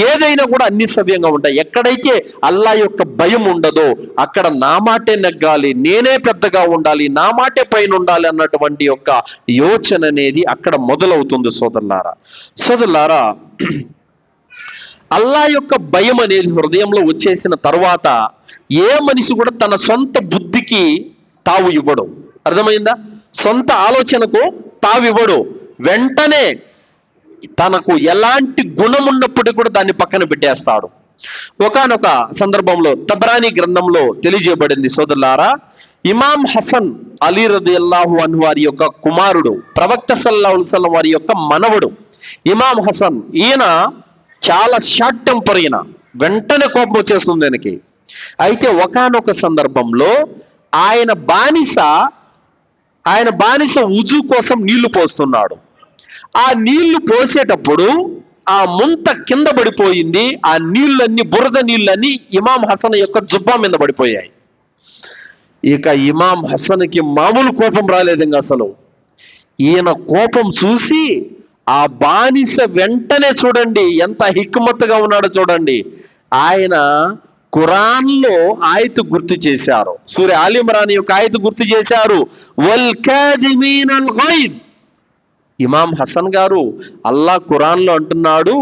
ఏదైనా కూడా అన్ని సవ్యంగా ఉంటాయి. ఎక్కడైతే అల్లాహ్ యొక్క భయం ఉండదో అక్కడ నా మాటే నెగ్గాలి, నేనే పెద్దగా ఉండాలి, నా మాటే పైన ఉండాలి అన్నటువంటి యొక్క యోచన అనేది అక్కడ మొదలవుతుంది సోదరులారా. అల్లాహ్ యొక్క భయం అనేది హృదయంలో వచ్చేసిన తర్వాత ఏ మనిషి కూడా తన సొంత బుద్ధికి తావు ఇవ్వడు. అర్థమైందా? సొంత ఆలోచనకు తావు ఇవ్వడు. వెంటనే తనకు ఎలాంటి గుణం ఉన్నప్పటికీ కూడా దాన్ని పక్కన పెట్టేస్తాడు. ఒకానొక సందర్భంలో తబరానీ గ్రంథంలో తెలియజేయబడింది సోదరులారా, ఇమాం హసన్ అలీ రదియల్లాహు అన్హు వారి యొక్క కుమారుడు, ప్రవక్త సల్లల్లాహు అలైహి వసల్లం వారి యొక్క మనవడు ఇమాం హసన్. ఈయన చాలా షార్ట్ టెంపర్, అయిన వెంటనే కోపం వచ్చేస్తుంది ఆయనకి. అయితే ఒకానొక సందర్భంలో ఆయన బానిస ఉజు కోసం నీళ్లు పోస్తున్నాడు. ఆ నీళ్లు పోసేటప్పుడు ఆ ముంత కింద పడిపోయింది. ఆ నీళ్ళన్నీ, బురద నీళ్ళన్నీ ఇమాం హసన్ యొక్క జుబ్బా మీద పడిపోయాయి. ఇక ఇమాం హసన్కి మామూలు కోపం రాలేదు ఇంకా అసలు. ఈయన కోపం చూసి ఆ బానిస వెంటనే చూడండి ఎంత హిక్మత్తుగా ఉన్నాడో చూడండి. ఆయన ఖురాన్లో ఆయతు గుర్తు చేశారు, సూరా ఆల్ ఇమ్రాన్ యొక్క ఆయతు గుర్తు చేశారు, వల్ కాదిమీనల్ గైద్. ఇమాం హసన్ గారు, అల్లాహ్ ఖురాన్లో అంటున్నాడు,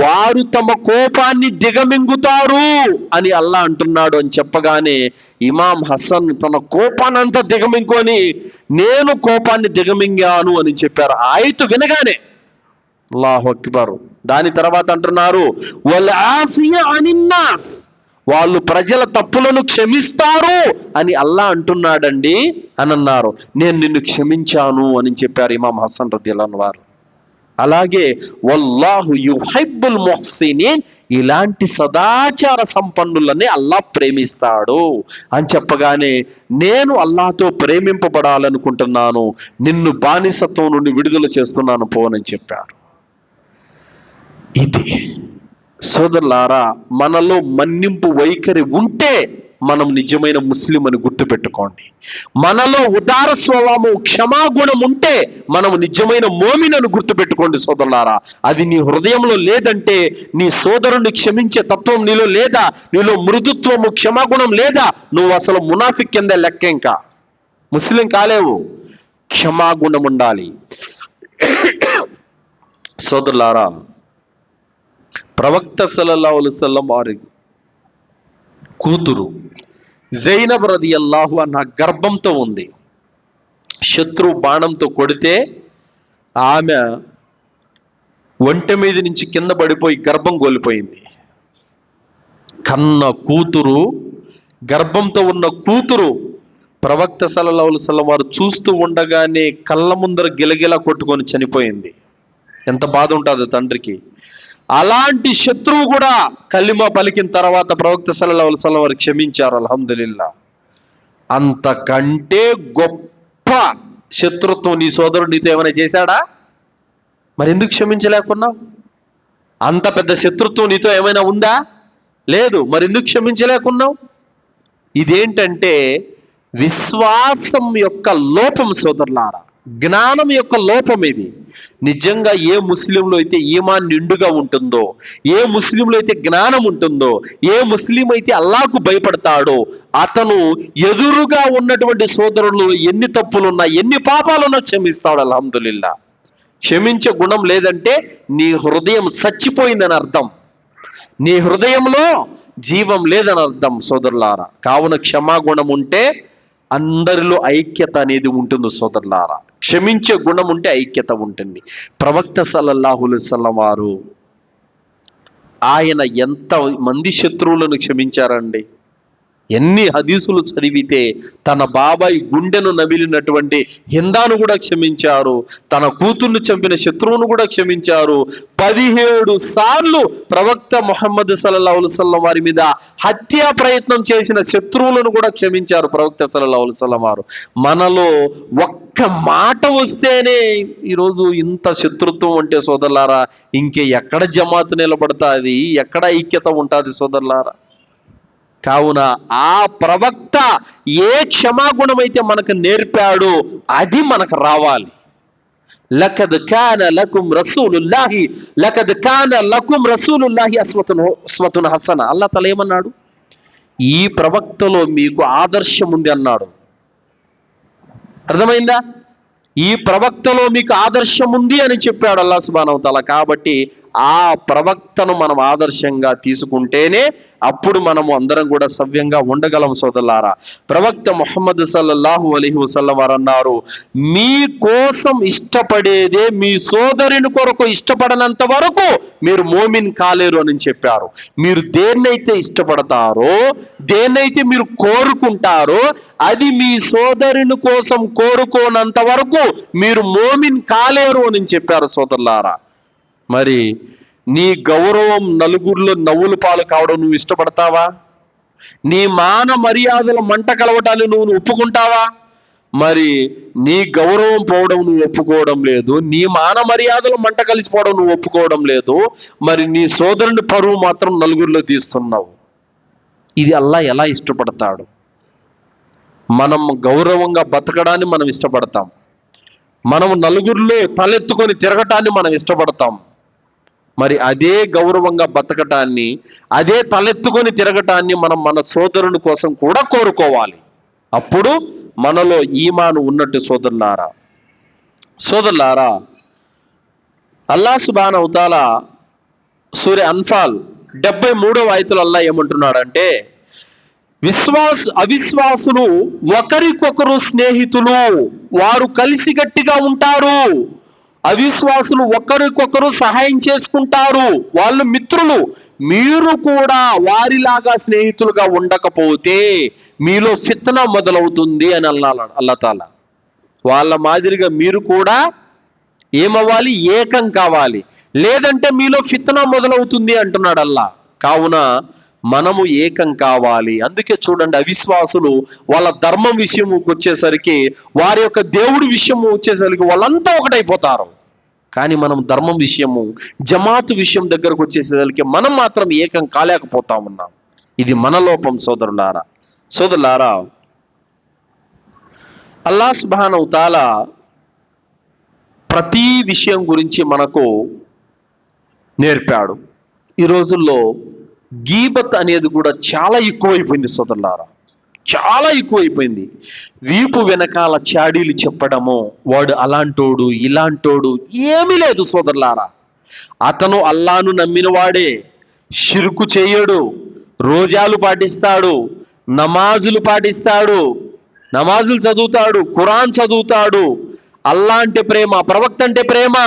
వారు తమ కోపాన్ని దిగమింగుతారు అని అల్లాహ్ అంటున్నాడు అని చెప్పగానే ఇమాం హసన్ తన కోపాన్ని అంతా దిగమింగుకొని నేను కోపాన్ని దిగమింగాను అని చెప్పారు ఆయతు వినగానే. అల్లాహు అక్బర్. దాని తర్వాత అంటున్నారు, వల్ ఆఫియా అనిన్నాస్, వాళ్ళు ప్రజల తప్పులను క్షమిస్తారు అని అల్లాహ్ అంటున్నాడండి అని అన్నారు. నేను నిన్ను క్షమించాను అని చెప్పారు ఇమాం హసన్ రదియల్లాహు వారు. అలాగే వల్లాహు యుహిబ్బుల్ ముహ్సినీన్, ఇలాంటి సదాచార సంపన్నులని అల్లాహ్ ప్రేమిస్తాడు అని చెప్పగానే నేను అల్లాహ్తో ప్రేమింపబడాలనుకుంటున్నాను, నిన్ను బానిసత్వం నుండి విడుదల చేస్తున్నాను పోనని చెప్పారు. ఇది సోదరులారా, మనలో మన్నింపు వైఖరి ఉంటే మనం నిజమైన ముస్లిం అని గుర్తుపెట్టుకోండి. మనలో ఉదార స్వభావం, క్షమాగుణం ఉంటే మనం నిజమైన మోమిన్ అని గుర్తుపెట్టుకోండి సోదరులారా. అది నీ హృదయంలో లేదంటే, నీ సోదరుని క్షమించే తత్వం నీలో లేదా, నీలో మృదుత్వము, క్షమాగుణం లేదా, నువ్వు అసలు మునాఫిక్ కింద లెక్క, ఇంకా ముస్లిం కాలేవు. క్షమాగుణం ఉండాలి సోదరులారా. ప్రవక్త సల్లల్లాహు అలైహి వసల్లం వారి కూతురు జైనబ్ రదియల్లాహు అన్హా గర్భంతో ఉంది. శత్రు బాణంతో కొడితే ఆమె ఒంటె మీద నుంచి కింద పడిపోయి గర్భం కోల్పోయింది. కన్న కూతురు, గర్భంతో ఉన్న కూతురు ప్రవక్త సల్లల్లాహు అలైహి వసల్లం వారు చూస్తూ ఉండగానే కళ్ళ ముందర గిలగిలా కొట్టుకొని చనిపోయింది. ఎంత బాధ ఉంటుంది తండ్రికి. అలాంటి శత్రువు కూడా కలిమా పలికిన తర్వాత ప్రవక్త సల్లల్లాహు అలైహి వసల్లం వారు క్షమించారు, అల్హమ్దులిల్లా. అంతకంటే గొప్ప శత్రుత్వం నీ సోదరుడు నీతో ఏమైనా చేశాడా? మరి ఎందుకు క్షమించలేకున్నావు? అంత పెద్ద శత్రుత్వం నీతో ఏమైనా ఉందా? లేదు. మరి ఎందుకు క్షమించలేకున్నావు? ఇదేంటంటే విశ్వాసం యొక్క లోపం సోదరులారా. జ్ఞానం యొక్క లోపం ఇది. నిజంగా ఏ ముస్లింలో అయితే ఈమాన్ నిండుగా ఉంటుందో, ఏ ముస్లింలో అయితే జ్ఞానం ఉంటుందో, ఏ ముస్లిం అయితే అల్లాహ్కు భయపడతాడో, అతను ఎదురుగా ఉన్నటువంటి సోదరులు ఎన్ని తప్పులున్నా, ఎన్ని పాపాలున్నా క్షమిస్తాడు. అల్హమ్దులిల్లా. క్షమించే గుణం లేదంటే నీ హృదయం చచ్చిపోయిందని అర్థం, నీ హృదయంలో జీవం లేదని అర్థం సోదరులారా. కావున క్షమాగుణం ఉంటే అందరిలో ఐక్యత అనేది ఉంటుంది సోదరులారా. క్షమించే గుణం ఉంటే ఐక్యత ఉంటుంది. ప్రవక్త సల్లల్లాహు అలైహి వసల్లం వారు ఆయన ఎంత మంది శత్రువులను క్షమించారండి. ఎన్ని హదీసులు చదివితే తన బాబాయి గుండెను నమిలినటువంటి హిందాను కూడా క్షమించారు, తన కూతుర్ను చంపిన శత్రువును కూడా క్షమించారు. 17 సార్లు ప్రవక్త ముహమ్మద్ సల్లల్లాహు అలైహి వసల్లం వారి మీద హత్యా ప్రయత్నం చేసిన శత్రువులను కూడా క్షమించారు ప్రవక్త సల్లల్లాహు అలైహి వసల్లం వారు. మనలో ఒక్క మాట వస్తేనే ఈరోజు ఇంత శత్రుత్వం అంటే సోదరులారా, ఇంకే ఎక్కడ జమాతు నిలబడతాది, ఎక్కడ ఐక్యత ఉంటుంది సోదరులారా. కావున ఆ ప్రవక్త ఏ క్షమాగుణం అయితే మనకు నేర్పాడో అది మనకు రావాలి. లకద్ కాన లకుం రసూలుల్లాహి అస్వతున్ హసన. అల్లాహ్ తఆలా ఏమన్నాడు? ఈ ప్రవక్తలో మీకు ఆదర్శం ఉంది అన్నాడు. అర్థమైందా? ఈ ప్రవక్తలో మీకు ఆదర్శం ఉంది అని చెప్పాడు అల్లాహ్ సుబ్హానహు వ తఆలా. కాబట్టి ఆ ప్రవక్తను మనం ఆదర్శంగా తీసుకుంటేనే అప్పుడు మనము అందరం కూడా సవ్యంగా ఉండగలం సోదరులారా. ప్రవక్త ముహమ్మద్ సల్లల్లాహు అలైహి వసల్లం వారు అన్నారు, మీ కోసం ఇష్టపడేదే మీ సోదరుని కొరకు ఇష్టపడనంత వరకు మీరు మోమిన్ కాలేరు అని చెప్పారు. మీరు దేన్నైతే ఇష్టపడతారో, దేన్నైతే మీరు కోరుకుంటారో అది మీ సోదరుని కోసం కోరుకోనంత వరకు మీరు మోమిన్ కాలేరు అని చెప్పారు సోదరులారా. మరి నీ గౌరవం నలుగురిలో నవ్వులు పాలు కావడం నువ్వు ఇష్టపడతావా? నీ మాన మర్యాదల మంట కలవటాన్ని నువ్వు ఒప్పుకుంటావా? మరి నీ గౌరవం పోవడం నువ్వు ఒప్పుకోవడం లేదు, నీ మాన మర్యాదలు మంట కలిసిపోవడం నువ్వు ఒప్పుకోవడం లేదు, మరి నీ సోదరుని పరువు మాత్రం నలుగురిలో తీస్తున్నావు. ఇది అల్లాహ్ ఎలా ఇష్టపడతాడు? మనం గౌరవంగా బతకడాన్ని మనం ఇష్టపడతాం, మనం నలుగురిలో తలెత్తుకొని తిరగటాన్ని మనం ఇష్టపడతాం. మరి అదే గౌరవంగా బతకటాన్ని, అదే తలెత్తుకొని తిరగటాన్ని మనం మన సోదరుని కోసం కూడా కోరుకోవాలి. అప్పుడు మనలో ఈమాను ఉన్నట్టు సోదరులారా. అల్లాహ్ సుబ్హానహు వ తఆలా సూరా అన్ఫాల్ 73వ ఆయతులో అల్లాహ్ ఏమంటున్నాడంటే, అవిశ్వాసులు ఒకరికొకరు స్నేహితులు, వారు కలిసిగట్టిగా ఉంటారు. అవిశ్వాసులు ఒకరికొకరు సహాయం చేసుకుంటారు, వాళ్ళు మిత్రులు. మీరు కూడా వారిలాగా స్నేహితులుగా ఉండకపోతే మీలో ఫిత్నా మొదలవుతుంది అని అల్లాహ్ తాలా. వాళ్ళ మాదిరిగా మీరు కూడా ఏమవ్వాలి? ఏకం కావాలి, లేదంటే మీలో ఫిత్నా మొదలవుతుంది అంటున్నాడు అల్లాహ్. కావున మనము ఏకం కావాలి. అందుకే చూడండి, అవిశ్వాసులు వాళ్ళ ధర్మం విషయంకి వచ్చేసరికి, వారి యొక్క దేవుడి విషయం వచ్చేసరికి వాళ్ళంతా ఒకటైపోతారు. కానీ మనం ధర్మం విషయము, జమాతు విషయం దగ్గరకు వచ్చేసరికి మనం మాత్రం ఏకం కాలేకపోతా ఉన్నాం. ఇది మన లోపం సోదరులారా. అల్లాహ్ సుబ్హానహు వ తఆలా ప్రతి విషయం గురించి మనకు నేర్పాడు. ఈ రోజుల్లో గీబత్ అనేది కూడా చాలా ఎక్కువైపోయింది సోదరులారా, చాలా ఎక్కువైపోయింది. వీపు వెనకాల చాడీలు చెప్పడము, వాడు అలాంటోడు ఇలాంటోడు ఏమీ లేదు సోదరులారా. అతను అల్లాను నమ్మిన వాడే, షిర్కు చేయడు, రోజాలు పాటిస్తాడు, నమాజులు పాటిస్తాడు, నమాజులు చదువుతాడు, ఖురాన్ చదువుతాడు. అల్లా అంటే ప్రేమ, ప్రవక్త అంటే ప్రేమ,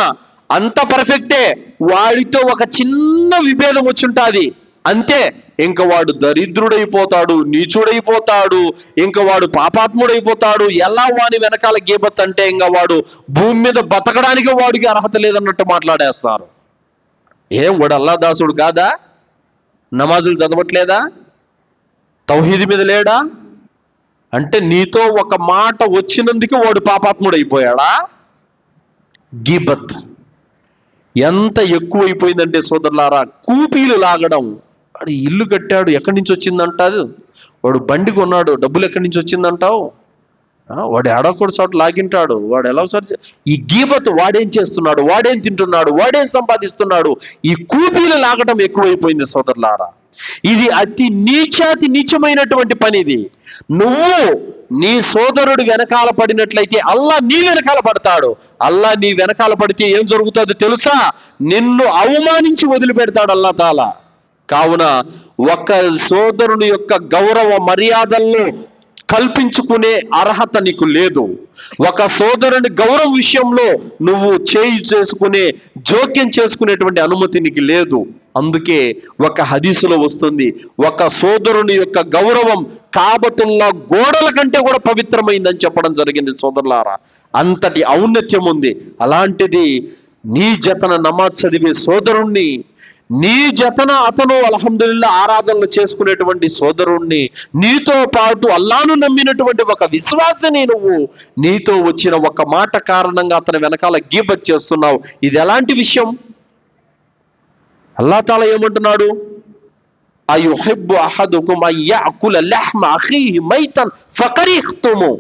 అంత పర్ఫెక్టే. వాడితో ఒక చిన్న విభేదం వచ్చుంటాది, అంతే. ఇంక వాడు దరిద్రుడైపోతాడు, నీచుడైపోతాడు, ఇంక వాడు పాపాత్ముడైపోతాడు. ఎలా వాని వెనకాల గీబత్ అంటే ఇంకా వాడు భూమి మీద బతకడానికి వాడికి అర్హత లేదన్నట్టు మాట్లాడేస్తారు. వాడు అల్లా దాసుడు కాదా? నమాజులు చదవట్లేదా? తౌహీద్ మీద లేడా? అంటే నీతో ఒక మాట వచ్చినందుకు వాడు పాపాత్ముడైపోయాడా? గీబత్ ఎంత ఎక్కువైపోయిందంటే సోదరులారా, కూపీలు లాగడం. వాడు ఇల్లు కట్టాడు, ఎక్కడి నుంచి వచ్చిందంటారు? వాడు బండి కొన్నాడు, డబ్బులు ఎక్కడి నుంచి వచ్చిందంటావు? వాడు ఏడొకటి చోట లాగింటాడు, వాడు ఎలా ఒకసారి ఈ గీబత్ వాడేం చేస్తున్నాడు, వాడేం తింటున్నాడు, వాడేం సంపాదిస్తున్నాడు, ఈ కూపీలు లాగడం ఎక్కువైపోయింది సోదరులారా. ఇది అతి నీచమైనటువంటి పని. ఇది నువ్వు నీ సోదరుడు వెనకాల పడినట్లయితే అల్లా నీ వెనకాల పడతాడు. అల్లా నీ వెనకాల పడితే ఏం జరుగుతుందో తెలుసా? నిన్ను అవమానించి వదిలిపెడతాడు అల్లా తాలా. కావున ఒక సోదరుని యొక్క గౌరవ మర్యాదలను కల్పించుకునే అర్హత నీకు లేదు. ఒక సోదరుని గౌరవ విషయంలో నువ్వు జోక్యం చేసుకునేటువంటి అనుమతి నీకు లేదు. అందుకే ఒక హదీసులో వస్తుంది, ఒక సోదరుని యొక్క గౌరవం కాబతుల్లా గోడల కంటే కూడా పవిత్రమైందని చెప్పడం జరిగింది సోదరులారా. అంతటి ఔన్నత్యం ఉంది. అలాంటిది నీ జతన నమాజ్ చదివే సోదరుణ్ణి, నీ జతన అతను అల్హమ్దులిల్లా ఆరాధనలు చేసుకునేటువంటి సోదరుణ్ణి, నీతో పాటు అల్లాను నమ్మినటువంటి ఒక విశ్వాసిని నువ్వు నీతో వచ్చిన ఒక మాట కారణంగా అతని వెనకాల గీబత్ చేస్తున్నావు. ఇది ఎలాంటి విషయం? అల్లాహ్ తాలా ఏమంటున్నాడు? అయుహిబ్బు అహదుకుమ్ అయ్యకుల లహ్మ అఖీహి మైతన్ ఫకరిహ్తుము.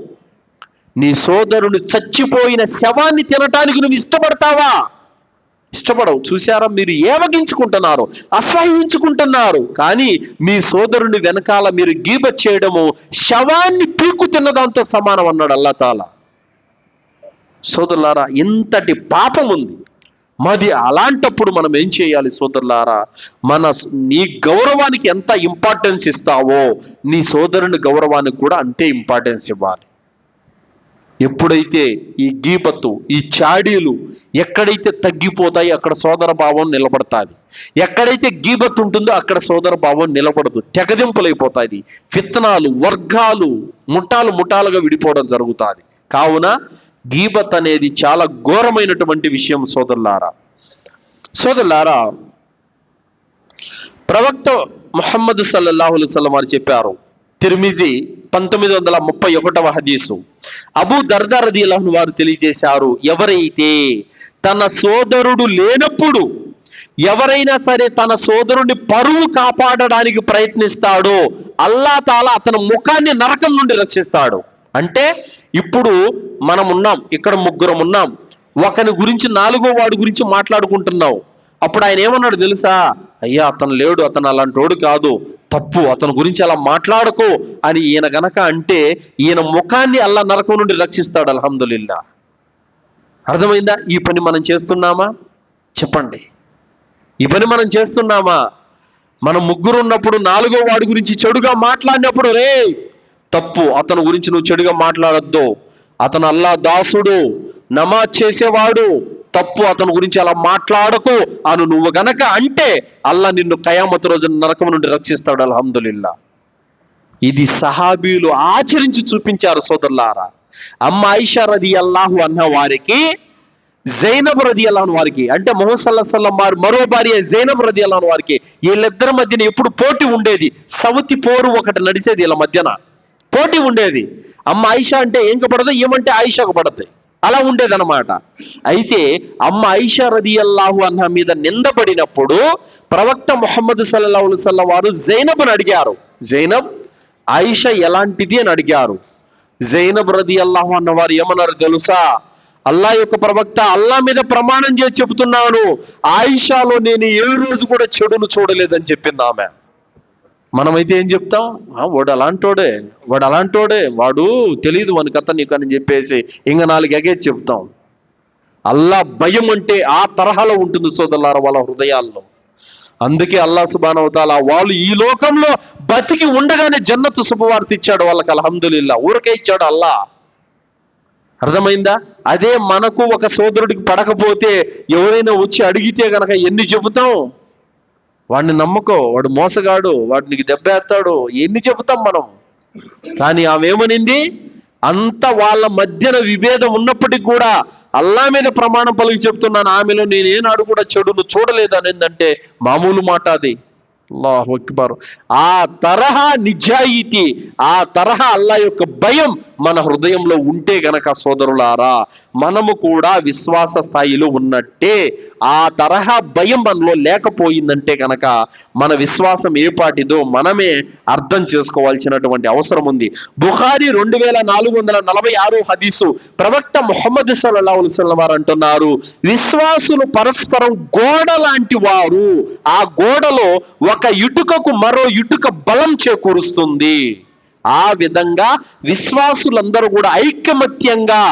నీ సోదరుని చచ్చిపోయిన శవాన్ని తినటానికి నువ్వు ఇష్టపడతావా? ఇష్టపడవు. చూశారా, మీరు ఏవగించుకుంటున్నారు, అసహించుకుంటున్నారు. కానీ మీ సోదరుని వెనకాల మీరు గీబత్ చేయడము శవాన్ని పీకు తిన్నదాంతో సమానం అన్నాడు అల్లాహ్ తాలా. సోదరులారా, ఇంతటి పాపం ఉంది. మరి అలాంటప్పుడు మనం ఏం చేయాలి సోదరులారా? నీ గౌరవానికి ఎంత ఇంపార్టెన్స్ ఇస్తావో నీ సోదరుని గౌరవానికి కూడా అంతే ఇంపార్టెన్స్ ఇవ్వాలి. ఎప్పుడైతే ఈ గీబత్తు, ఈ చాడీలు ఎక్కడైతే తగ్గిపోతాయి అక్కడ సోదర భావం నిలబడతాది. ఎక్కడైతే గీబత్ ఉంటుందో అక్కడ సోదర భావం నిలబడదు, తెగదింపులైపోతాయి. ఫిత్నాలు, వర్గాలు ముఠాలుగా విడిపోవడం జరుగుతుంది. కావున గీబత్ అనేది చాలా ఘోరమైనటువంటి విషయం సోదరులారా. ప్రవక్త ముహమ్మద్ సల్లల్లాహు అలైహి వసల్లం వారు చెప్పారు, తిర్మిజీ 1931వ హదీసు, అబూ దర్దా రదియల్లాహు అన్హు వారు తెలియజేశారు, ఎవరైతే తన సోదరుడు లేనప్పుడు ఎవరైనా సరే తన సోదరుడిని పరువు కాపాడడానికి ప్రయత్నిస్తాడో అల్లాహ్ తాలా అతని ముఖాన్ని నరకం నుండి రక్షిస్తాడు. అంటే ఇప్పుడు మనం ఉన్నాం, ఇక్కడ ముగ్గురం ఉన్నాం, ఒకని గురించి నాలుగో వాడి గురించి మాట్లాడుకుంటున్నాం. అప్పుడు ఆయన ఏమన్నాడు తెలుసా? అయ్యా, అతను లేడు, అతను అలాంటోడు కాదు, తప్పు, అతని గురించి అలా మాట్లాడుకో అని ఈయన గనక అంటే ఈయన ముఖాన్ని అల్లా నరకం నుండి రక్షిస్తాడు. అల్హమ్దులిల్లా. అర్థమైందా? ఈ పని మనం చేస్తున్నామా? చెప్పండి, ఈ పని మనం చేస్తున్నామా? మనం ముగ్గురు ఉన్నప్పుడు నాలుగో వాడి గురించి చెడుగా మాట్లాడినప్పుడు, రే తప్పు, అతని గురించి నువ్వు చెడుగా మాట్లాడొద్దు, అతను అల్లా దాసుడు, నమాజ్ చేసేవాడు, తప్పు, అతని గురించి అలా మాట్లాడకు అను నువ్వు గనక అంటే అల్లా నిన్ను కయామత్ రోజున నరకం నుండి రక్షిస్తాడు. అల్హమ్దులిల్లా. ఇది సహాబీలు ఆచరించి చూపించారు సోదరులారా. అమ్మ ఆయిషా రదియల్లాహు అన్హా వారికి, జైనబ్ రదియల్లాహు వారికి, అంటే ముహమ్మద్ సల్లల్లాహు అలైహి వసల్లం వారు మరో భార్య జైనబ్ రదియల్లాహు వారికి, వీళ్ళిద్దరి మధ్యన ఎప్పుడు పోటీ ఉండేది. సవతి పోరు ఒకటి నడిచేది, వీళ్ళ మధ్యన పోటీ ఉండేది. అమ్మ ఆయిషా అంటే ఏంక పడదు, ఏమంటే ఆయిషాకు పడతాయి, అలా ఉండేదన్నమాట. అయితే అమ్మ ఆయిషా రదియల్లాహు అన్హా మీద నిందపడినప్పుడు ప్రవక్త ముహమ్మద్ సల్లల్లాహు అలైహి వసల్లం వారు జైనబ్ను అడిగారు, జైనబ్, ఆయిషా ఎలాంటిది అని అడిగారు. జైనబ్ రదియల్లాహు అన్హా వారు ఏమన్నారు తెలుసా? అల్లా యొక్క ప్రవక్త, అల్లా మీద ప్రమాణం చేసి చెబుతున్నాను, ఆయిషాలో నేను ఏ రోజు కూడా చెడును చూడలేదని చెప్పింది ఆమె. మనమైతే ఏం చెప్తాం? వాడు అలాంటోడే, వాడు తెలియదు వాని కథ నీకు అని చెప్పేసి ఇంకా 4 ఎగేసి చెప్తాం. అల్లా భయం అంటే ఆ తరహాలో ఉంటుంది సోదరులారా వాళ్ళ హృదయాల్లో. అందుకే అల్లాహ్ సుబ్హానహు వ తఆలా వాళ్ళు ఈ లోకంలో బతికి ఉండగానే జన్నతు శుభవార్త ఇచ్చాడు వాళ్ళకి. అల్హమ్దులిల్లా. ఊరికే ఇచ్చాడు అల్లా. అర్థమైందా? అదే మనకు ఒక సోదరుడికి పడకపోతే ఎవరైనా వచ్చి అడిగితే గనక ఎన్ని చెబుతాం? వాడిని నమ్మకో, వాడు మోసగాడు, వాడు నీకు దెబ్బేస్తాడు, ఎన్ని చెబుతాం మనం. కానీ ఆమె ఏమనింది? అంత వాళ్ళ మధ్యన విభేదం ఉన్నప్పటికీ కూడా అల్లా మీద ప్రమాణం పలికి చెప్తున్నాను, ఆమెలో నేనేనాడు కూడా చెడును చూడలేదని ఏంటంటే మామూలు మాట అది. అల్లాహు అక్బర్. ఆ తరహా నిజాయితీ, ఆ తరహా అల్లా యొక్క భయం మన హృదయంలో ఉంటే గనక సోదరులారా, మనము కూడా విశ్వాస స్థాయిలో ఉన్నట్టే. ఆ తరహా భయం మనలో లేకపోయిందంటే గనక మన విశ్వాసం ఏ పాటిదో మనమే అర్థం చేసుకోవాల్సినటువంటి అవసరం ఉంది. బుఖారీ 2446 హదీసు, ప్రవక్త ముహమ్మద్ సల్లల్లాహు అలైహి వసల్లం వారు అంటున్నారు, విశ్వాసులు పరస్పరం గోడ లాంటి వారు. ఆ గోడలో ఒక ఇటుకకు మరో ఇటుక బలం చేకూరుస్తుంది. ఆ విధంగా విశ్వాసులందరూ కూడా ఐకమత్యంగా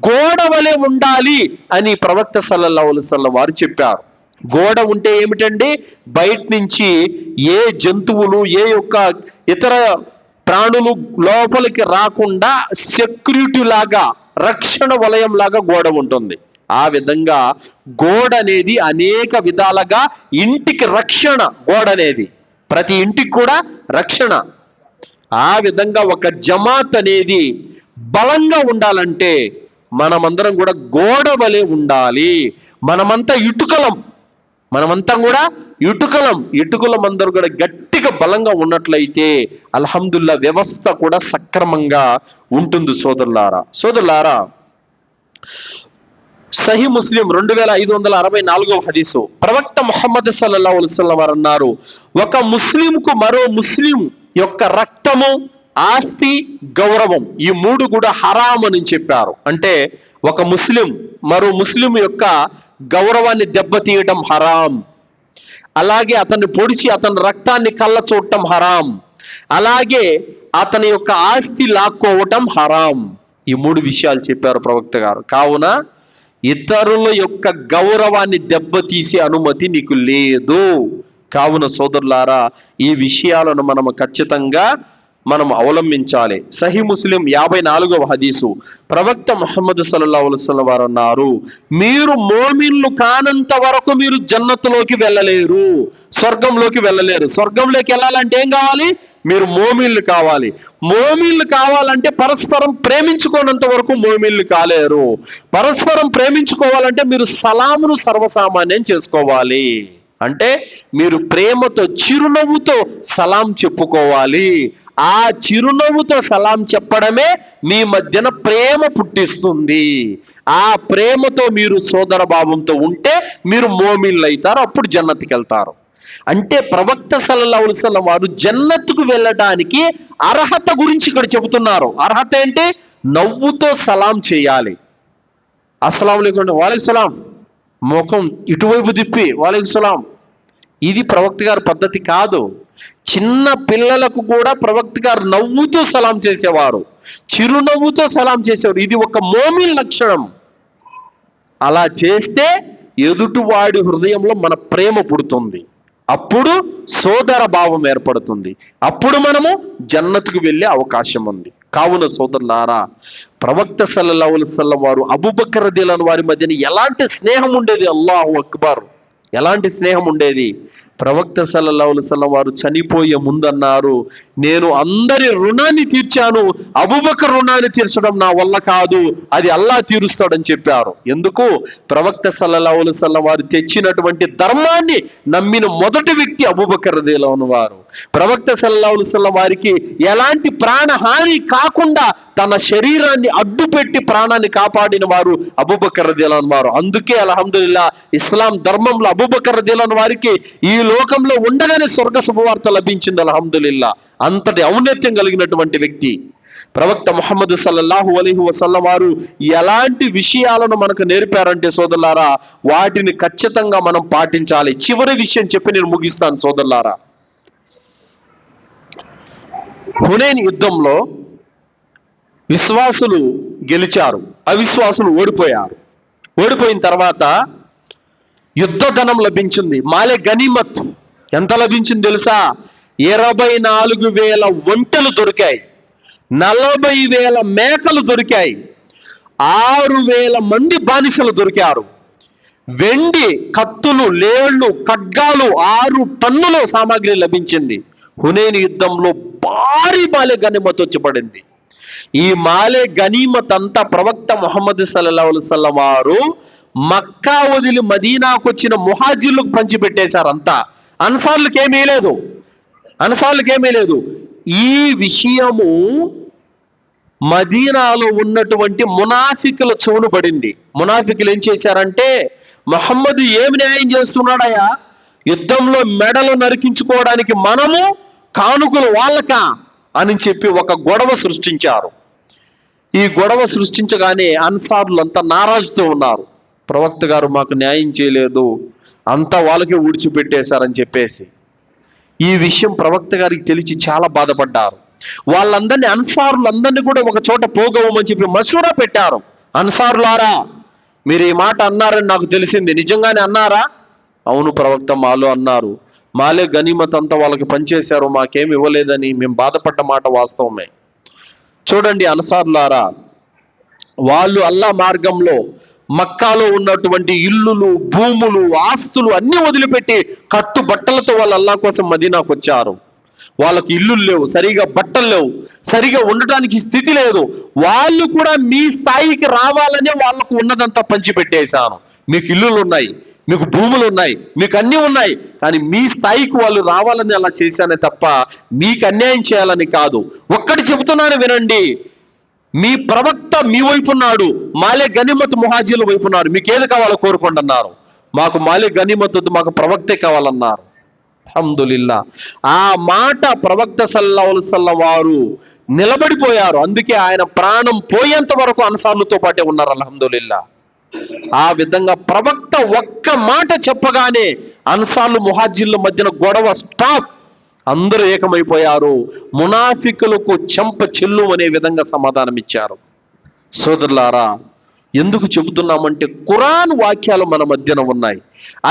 గోడ వలె ఉండాలి అని ప్రవక్త సల్లల్లాహు అలైహి వసల్లం వారు చెప్పారు. గోడ ఉంటే ఏమిటండి? బయట నుంచి ఏ జంతువులు, ఏ యొక్క ఇతర ప్రాణులు లోపలికి రాకుండా సెక్యూరిటీ లాగా, రక్షణ వలయం లాగా గోడ ఉంటుంది. ఆ విధంగా గోడ అనేది అనేక విధాలుగా ఇంటికి రక్షణ. గోడ అనేది ప్రతి ఇంటికి కూడా రక్షణ. ఆ విధంగా ఒక జమాత్ అనేది బలంగా ఉండాలంటే మనమందరం కూడా గోడ వలె ఉండాలి. మనమంతా కూడా ఇటుకలం అందరూ కూడా గట్టిగా బలంగా ఉన్నట్లయితే అల్హమ్దుల్లా వ్యవస్థ కూడా సక్రమంగా ఉంటుంది. సోదరులారా, సహీ ముస్లిం 2564వ హదీసు, ప్రవక్త ముహమ్మద్ సల్లల్లాహు అలైహి వసల్లం వారు అన్నారు, ఒక ముస్లింకు మరో ముస్లిం యొక్క రక్తము, ఆస్తి, గౌరవం ఈ మూడు కూడా హరాం అని చెప్పారు. అంటే ఒక ముస్లిం మరో ముస్లిం యొక్క గౌరవాన్ని దెబ్బతీయటం హరాం, అలాగే అతన్ని పొడిచి అతని రక్తాన్ని కళ్ళ చూడటం హరాం, అలాగే అతని యొక్క ఆస్తి లాక్కోవటం హరాం. ఈ మూడు విషయాలు చెప్పారు ప్రవక్త గారు. కావున ఇతరుల యొక్క గౌరవాన్ని దెబ్బతీసే అనుమతి నీకు లేదు. కావున సోదరులారా, ఈ విషయాలను మనము ఖచ్చితంగా అవలంబించాలి. సహీ ముస్లిం 54వ హదీసు, ప్రవక్త ముహమ్మద్ సల్లల్లాహు అలైహి వసల్లం వారు అన్నారు, మీరు మోమిన్లు కానంత వరకు మీరు జన్నతులోకి వెళ్ళలేరు, స్వర్గంలోకి వెళ్ళలేరు. స్వర్గంలోకి వెళ్ళాలంటే ఏం కావాలి? మీరు మోమిన్లు కావాలి. మోమిన్లు కావాలంటే పరస్పరం ప్రేమించుకోనంత వరకు మోమిన్లు కాలేరు. పరస్పరం ప్రేమించుకోవాలంటే మీరు సలామును సర్వసామాన్యం చేసుకోవాలి. అంటే మీరు ప్రేమతో, చిరునవ్వుతో సలాం చెప్పుకోవాలి. ఆ చిరునవ్వుతో సలాం చెప్పడమే మీ మధ్యన ప్రేమ పుట్టిస్తుంది. ఆ ప్రేమతో మీరు సోదర భావంతో ఉంటే మీరు మోమిన్లు అవుతారు, అప్పుడు జన్నత్కి వెళ్తారు. అంటే ప్రవక్త సల్లల్లాహు అలైహి వసల్లం వారు జన్నత్తుకు వెళ్ళడానికి అర్హత గురించి ఇక్కడ చెబుతున్నారు. అర్హత ఏంటి? నవ్వుతో సలాం చేయాలి. అస్సలాము అలైకుం, వాలైకుం సలాం, ముఖం ఇటువైపు తిప్పి వాలైకుం సలాం. ఇది ప్రవక్త గారి పద్ధతి కాదు. చిన్న పిల్లలకు కూడా ప్రవక్త గారు నవ్వుతూ సలాం చేసేవారు, చిరునవ్వుతో సలాం చేసేవారు. ఇది ఒక మోమిన్ లక్షణం. అలా చేస్తే ఎదుటివాడి హృదయంలో మన ప్రేమ పుడుతుంది, అప్పుడు సోదర భావం ఏర్పడుతుంది, అప్పుడు మనము జన్నతుకు వెళ్ళే అవకాశం ఉంది. కావున సోదరులారా, ప్రవక్త సల్లల్లాహు అలైహి వసల్లం వారు అబూబకర్ రదియల్లాహు వారి మధ్యన ఎలాంటి స్నేహం ఉండేది! అల్లాహు అక్బర్, ఎలాంటి స్నేహం ఉండేది! ప్రవక్త సల్లల్లాహు అలైహి వసల్లం వారు చనిపోయే ముందన్నారు, నేను అందరి రుణాన్ని తీర్చాను, అబూబకర్ రుణాన్ని తీర్చడం నా వల్ల కాదు, అది అల్లా తీరుస్తాడని చెప్పారు. ఎందుకు? ప్రవక్త సల్లల్లాహు అలైహి వసల్లం వారు తెచ్చినటువంటి ధర్మాన్ని నమ్మిన మొదటి వ్యక్తి అబూబకర్ రదియల్లాహు వారు. ప్రవక్త సల్లల్లాహు అలైహి వసల్లం వారికి ఎలాంటి ప్రాణహాని కాకుండా తన శరీరాన్ని అడ్డుపెట్టి ప్రాణాన్ని కాపాడిన వారు అబూబకర్ రదియల్లాహు వారు. అందుకే అల్హమ్దులిల్లాహ్ ఇస్లాం ధర్మంలో అబూబకర్ రదియల్లాహు వారికి ఈ లోకంలో ఉండగానే స్వర్గ శుభవార్త లభించింది. అల్హమ్దులిల్లాహ్, అంతటి ఔన్నత్యం కలిగినటువంటి వ్యక్తి ప్రవక్త ముహమ్మద్ సల్లల్లాహు అలైహి వసల్లం వారు ఎలాంటి విషయాలను మనకు నేర్పారంటే సోదరులారా, వాటిని ఖచ్చితంగా మనం పాటించాలి. చివరి విషయం చెప్పి నేను ముగిస్తాను సోదరులారా. హునైన్ యుద్ధంలో విశ్వాసులు గెలిచారు, అవిశ్వాసులు ఓడిపోయారు. ఓడిపోయిన తర్వాత యుద్ధ ధనం లభించింది, మాలే గనీమత్. ఎంత లభించింది తెలుసా? 24,000 ఒంటెలు దొరికాయి, 40,000 మేకలు దొరికాయి, 6,000 మంది బానిసలు దొరికారు. వెండి, కత్తులు, లేళ్లు, ఖడ్గాలు 6 టన్నుల సామాగ్రి లభించింది. హునైన్ యుద్ధంలో భారీ మాలే గనీమత్ వచ్చి పడింది. ఈ మాలే గనీమత్ అంతా ప్రవక్త ముహమ్మద్ సల్లల్లాహు అలైహి వసల్లం వారు మక్కా వదిలి మదీనాకు వచ్చిన ముహాజిర్లకు పంచిపెట్టేశారు. అంతా అన్సార్లకు ఏమీ లేదు. ఈ విషయము మదీనాలో ఉన్నటువంటి మునాఫికుల చెవును పడింది. మునాఫికులు ఏం చేశారంటే, ముహమ్మద్ ఏమి న్యాయం చేస్తున్నాడయ్యా, యుద్ధంలో మెడలు నరికించుకోవడానికి మనము కానుకలు వాళ్ళక అని చెప్పి ఒక గొడవ సృష్టించారు. ఈ గొడవ సృష్టించగానే అన్సారులు అంతా నారాజుతో ఉన్నారు. ప్రవక్త గారు మాకు న్యాయం చేయలేదు, అంతా వాళ్ళకే ఊడ్చిపెట్టేశారని చెప్పేసి. ఈ విషయం ప్రవక్త గారికి తెలిసి చాలా బాధపడ్డారు. వాళ్ళందరినీ, అన్సారులందరినీ కూడా ఒక చోట పోగవమని చెప్పి మసూరా పెట్టారు. అన్సారులారా, మీరు ఈ మాట అన్నారని నాకు తెలిసింది, నిజంగానే అన్నారా? అవును ప్రవక్త, మాలో అన్నారు. మాలే గనీమత్ అంతా వాళ్ళకి పనిచేశారు, మాకేం ఇవ్వలేదని మేము బాధపడ్డ మాట వాస్తవమే. చూడండి అన్సారులారా, వాళ్ళు అల్లా మార్గంలో మక్కాలో ఉన్నటువంటి ఇల్లులు, భూములు, ఆస్తులు అన్ని వదిలిపెట్టి కట్టు బట్టలతో వాళ్ళు అల్లా కోసం మదీనాకు వచ్చారు. వాళ్ళకి ఇల్లులు లేవు, సరిగా బట్టలు లేవు, సరిగా ఉండటానికి స్థితి లేదు. వాళ్ళు కూడా మీ స్థాయికి రావాలనే వాళ్ళకు ఉన్నదంతా పంచిపెట్టేశాను. మీకు ఇల్లులు ఉన్నాయి, మీకు భూములు ఉన్నాయి, మీకు అన్నీ ఉన్నాయి, కానీ మీ స్థాయికి వాళ్ళు రావాలని అలా చేశానే తప్ప మీకు అన్యాయం చేయాలని కాదు. ఒక్కటి చెబుతున్నాను వినండి, మీ ప్రవక్త మీ వైపు ఉన్నాడు, మాలే గనీమత్ ముహాజీల వైపు ఉన్నారు. మీకు ఏది కావాలో కోరుకోండి అన్నారు. మాకు మాలే గనీమత్ వద్దు, మాకు ప్రవక్తే కావాలన్నారు. అల్హమ్దులిల్లా, ఆ మాట ప్రవక్త సల్లల్లాహు అలైహి వసల్లం వారు నిలబడిపోయారు. అందుకే ఆయన ప్రాణం పోయేంత వరకు అన్సారులతో పాటే ఉన్నారు. అల్హమ్దులిల్లా. ఆ విధంగా ప్రవక్త ఒక్క మాట చెప్పగానే అన్సార్లు ముహాజిర్ల మధ్యన గొడవ స్టాప్, అందరూ ఏకమైపోయారు. మునాఫికులకు చెంప చెల్లు అనే విధంగా సమాధానం ఇచ్చారు. సోదరులారా, ఎందుకు చెబుతున్నామంటే ఖురాన్ వాక్యాలు మన మధ్యన ఉన్నాయి,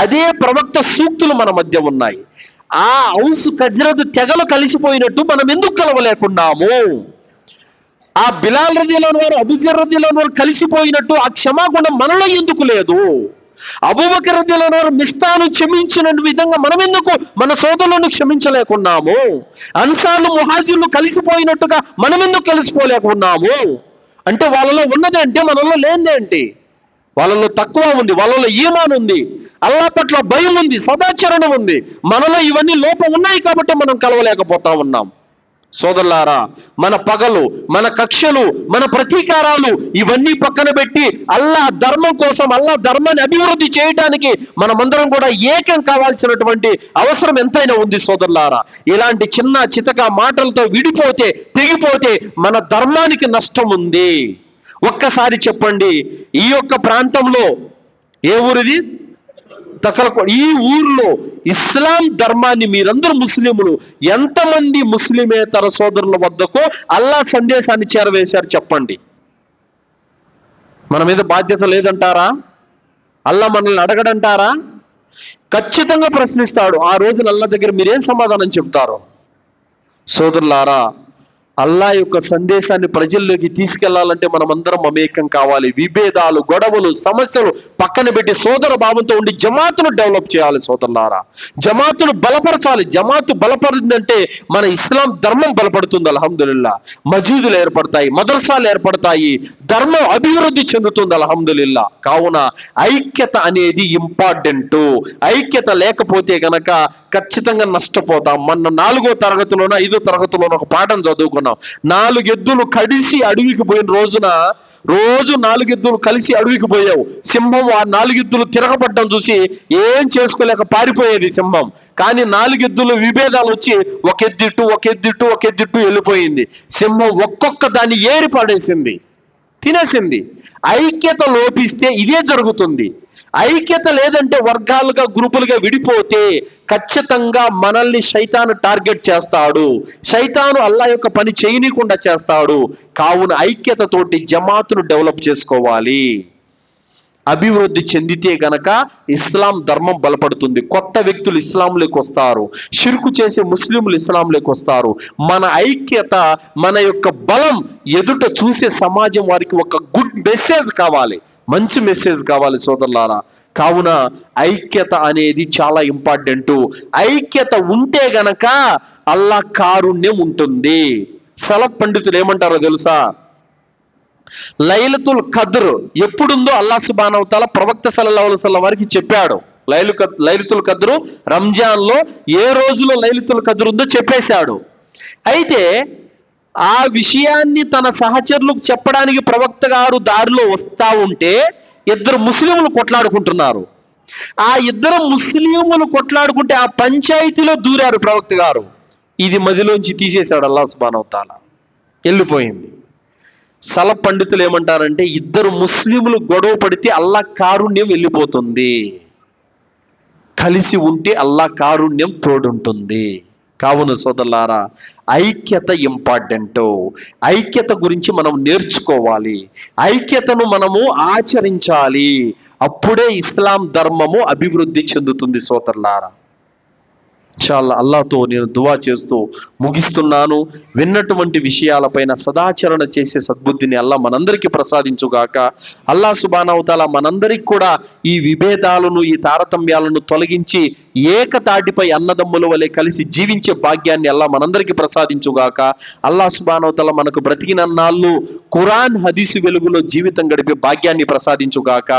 అదే ప్రవక్త సూక్తులు మన మధ్య ఉన్నాయి. ఆ ఔస్ ఖజ్రజ్ తెగలు కలిసిపోయినట్టు మనం ఎందుకు కలవలేకున్నాము? ఆ బిలాల్ రదియల్లాహు వారు, అబూజర్ రదియల్లాహు వారు కలిసిపోయినట్టు ఆ క్షమాగుణం మనలో ఎందుకు లేదు? అబూబకర్ రదియల్లాహు వారు మిస్తాను క్షమించిన విధంగా మనం ఎందుకు మన సోదరులను క్షమించలేకున్నాము? అన్సార్లు ముహాజిర్లు కలిసిపోయినట్టుగా మనం ఎందుకు కలిసిపోలేకున్నాము? అంటే వాళ్ళలో ఉన్నదేంటి, మనలో లేనిదేంటి? వాళ్ళలో తక్కువ ఉంది, వాళ్ళలో ఈమాన్ ఉంది, అల్లాహ్ పట్ల భయం ఉంది, సదాచరణం ఉంది. మనలో ఇవన్నీ లోపం ఉన్నాయి కాబట్టి మనం కలవలేకపోతా ఉన్నాం. సోదరులారా, మన పగలు, మన కక్షలు, మన ప్రతీకారాలు ఇవన్నీ పక్కన పెట్టి అల్లాహ్ ధర్మం కోసం, అల్లాహ్ ధర్మాన్ని అభివృద్ధి చేయడానికి మనమందరం కూడా ఏకం కావాల్సినటువంటి అవసరం ఎంతైనా ఉంది. సోదరులారా, ఇలాంటి చిన్న చితక మాటలతో విడిపోతే, తెగిపోతే మన ధర్మానికి నష్టం ఉంది. ఒక్కసారి చెప్పండి, ఈ యొక్క ప్రాంతంలో, ఏ ఊరిది? తకలకోట. ఈ ఊర్లో ఇస్లాం ధర్మాన్ని మీరందరూ ముస్లింలు ఎంతమంది ముస్లిమేతర సోదరుల వద్దకు అల్లాహ్ సందేశాన్ని చేరవేశారు చెప్పండి. మన మీద బాధ్యత లేదంటారా? అల్లాహ్ మనల్ని అడగడంటారా? ఖచ్చితంగా ప్రశ్నిస్తాడు. ఆ రోజున అల్లాహ్ దగ్గర మీరేం సమాధానం చెప్తారు? సోదరులారా, అల్లాహ్ యొక్క సందేశాన్ని ప్రజల్లోకి తీసుకెళ్లాలంటే మనమందరం మమేకం కావాలి. విభేదాలు, గొడవలు, సమస్యలు పక్కన పెట్టి సోదర భావంతో ఉండి జమాతును డెవలప్ చేయాలి. సోదరులారా, జమాతును బలపరచాలి. జమాతు బలపడిందంటే మన ఇస్లాం ధర్మం బలపడుతుంది. అల్హమ్దులిల్లా. మజీదులు ఏర్పడతాయి, మదర్సాలు ఏర్పడతాయి, ధర్మం అభివృద్ధి చెందుతుంది. అల్హమ్దులిల్లా. కావున ఐక్యత అనేది ఇంపార్టెంట్. ఐక్యత లేకపోతే గనక ఖచ్చితంగా నష్టపోతాం. మన 4వ తరగతిలోనో 5వ తరగతిలోనో ఒక పాఠం చదువుకున్నాం. 4 ఎద్దులు కలిసి అడవికి పోయిన రోజున, రోజు 4 ఎద్దులు కలిసి అడవికి పోయావు. సింహం ఆ 4 ఎద్దులు తిరగబడ్డం చూసి ఏం చేసుకోలేక పారిపోయేది సింహం. కానీ 4 ఎద్దులు విభేదాలు వచ్చి ఒక ఎద్దిట్టు వెళ్ళిపోయింది. సింహం ఒక్కొక్క దాన్ని ఏరి పడేసింది, తినేసింది. ఐక్యత లోపిస్తే ఇదే జరుగుతుంది. ఐక్యత లేదంటే వర్గాలుగా, గ్రూపులుగా విడిపోతే ఖచ్చితంగా మనల్ని శైతాను టార్గెట్ చేస్తాడు. శైతాను అల్లాహ్ యొక్క పని చేయనీయకుండా చేస్తాడు. కావున ఐక్యతతోటి జమాతును డెవలప్ చేసుకోవాలి. అభివృద్ధి చెందితే గనక ఇస్లాం ధర్మం బలపడుతుంది. కొత్త వ్యక్తులు ఇస్లాంలోకి వస్తారు, షిర్కు చేసే ముస్లింలు ఇస్లాంలోకి వస్తారు. మన ఐక్యత, మన యొక్క బలం ఎదుట చూసే సమాజం వారికి ఒక గుడ్ మెసేజ్ కావాలి, మంచి మెసేజ్ కావాలి. సోదరులారా, కావున ఐక్యత అనేది చాలా ఇంపార్టెంట్. ఐక్యత ఉంటే గనక అల్లాహ్ కారుణ్యం ఉంటుంది. సలఫ్ పండితులు ఏమంటారో తెలుసా? లైలతుల్ ఖద్ర్ ఎప్పుడుందో అల్లాహ్ సుబ్హానహు వ తఆలా ప్రవక్త సల్లల్లాహు అలైహి వసల్లం వారికి చెప్పాడు. లైలతుల్ ఖద్ర్ రంజాన్ లో ఏ రోజులో లైలతుల్ ఖద్ర్ ఉందో చెప్పేశాడు. అయితే ఆ విషయాన్ని తన సహచరులకు చెప్పడానికి ప్రవక్త గారు దారిలో వస్తా ఉంటే ఇద్దరు ముస్లింలు కొట్లాడుకుంటున్నారు. ఆ ఇద్దరు ముస్లింలు కొట్లాడుకుంటే ఆ పంచాయతీలో దూరారు ప్రవక్త గారు. ఇది మదిలోంచి తీసేశాడు అల్లాహ్ సుబ్హానహు వ తఆలా. వెళ్ళిపోయింది. సలఫ్ పండితులు ఏమంటారంటే ఇద్దరు ముస్లింలు గొడవ పడితే అల్లాహ్ కారుణ్యం వెళ్ళిపోతుంది, కలిసి ఉంటే అల్లాహ్ కారుణ్యం తోడుంటుంది. కావున సోదరులారా, ఐక్యత ఇంపార్టెంట్. ఐక్యత గురించి మనం నేర్చుకోవాలి, ఐక్యతను మనము ఆచరించాలి. అప్పుడే ఇస్లాం ధర్మము అభివృద్ధి చెందుతుంది సోదరులారా. చాలా అల్లాహ్తో నేను దువా చేస్తూ ముగిస్తున్నాను. విన్నటువంటి విషయాలపైన సదాచరణ చేసే సద్బుద్ధిని అల్లాహ్ మనందరికీ ప్రసాదించుగాక. అల్లాహ్ సుబ్హానహు వ తఆలా మనందరికి కూడా ఈ విభేదాలను, ఈ తారతమ్యాలను తొలగించి ఏకతాటిపై అన్నదమ్ముల వలె కలిసి జీవించే భాగ్యాన్ని అల్లాహ్ మనందరికీ ప్రసాదించుగాక. అల్లాహ్ సుబ్హానహు వ తఆలా మనకు బ్రతికినన్నాళ్ళు ఖురాన్ హదీసు వెలుగులో జీవితం గడిపే భాగ్యాన్ని ప్రసాదించుగాక.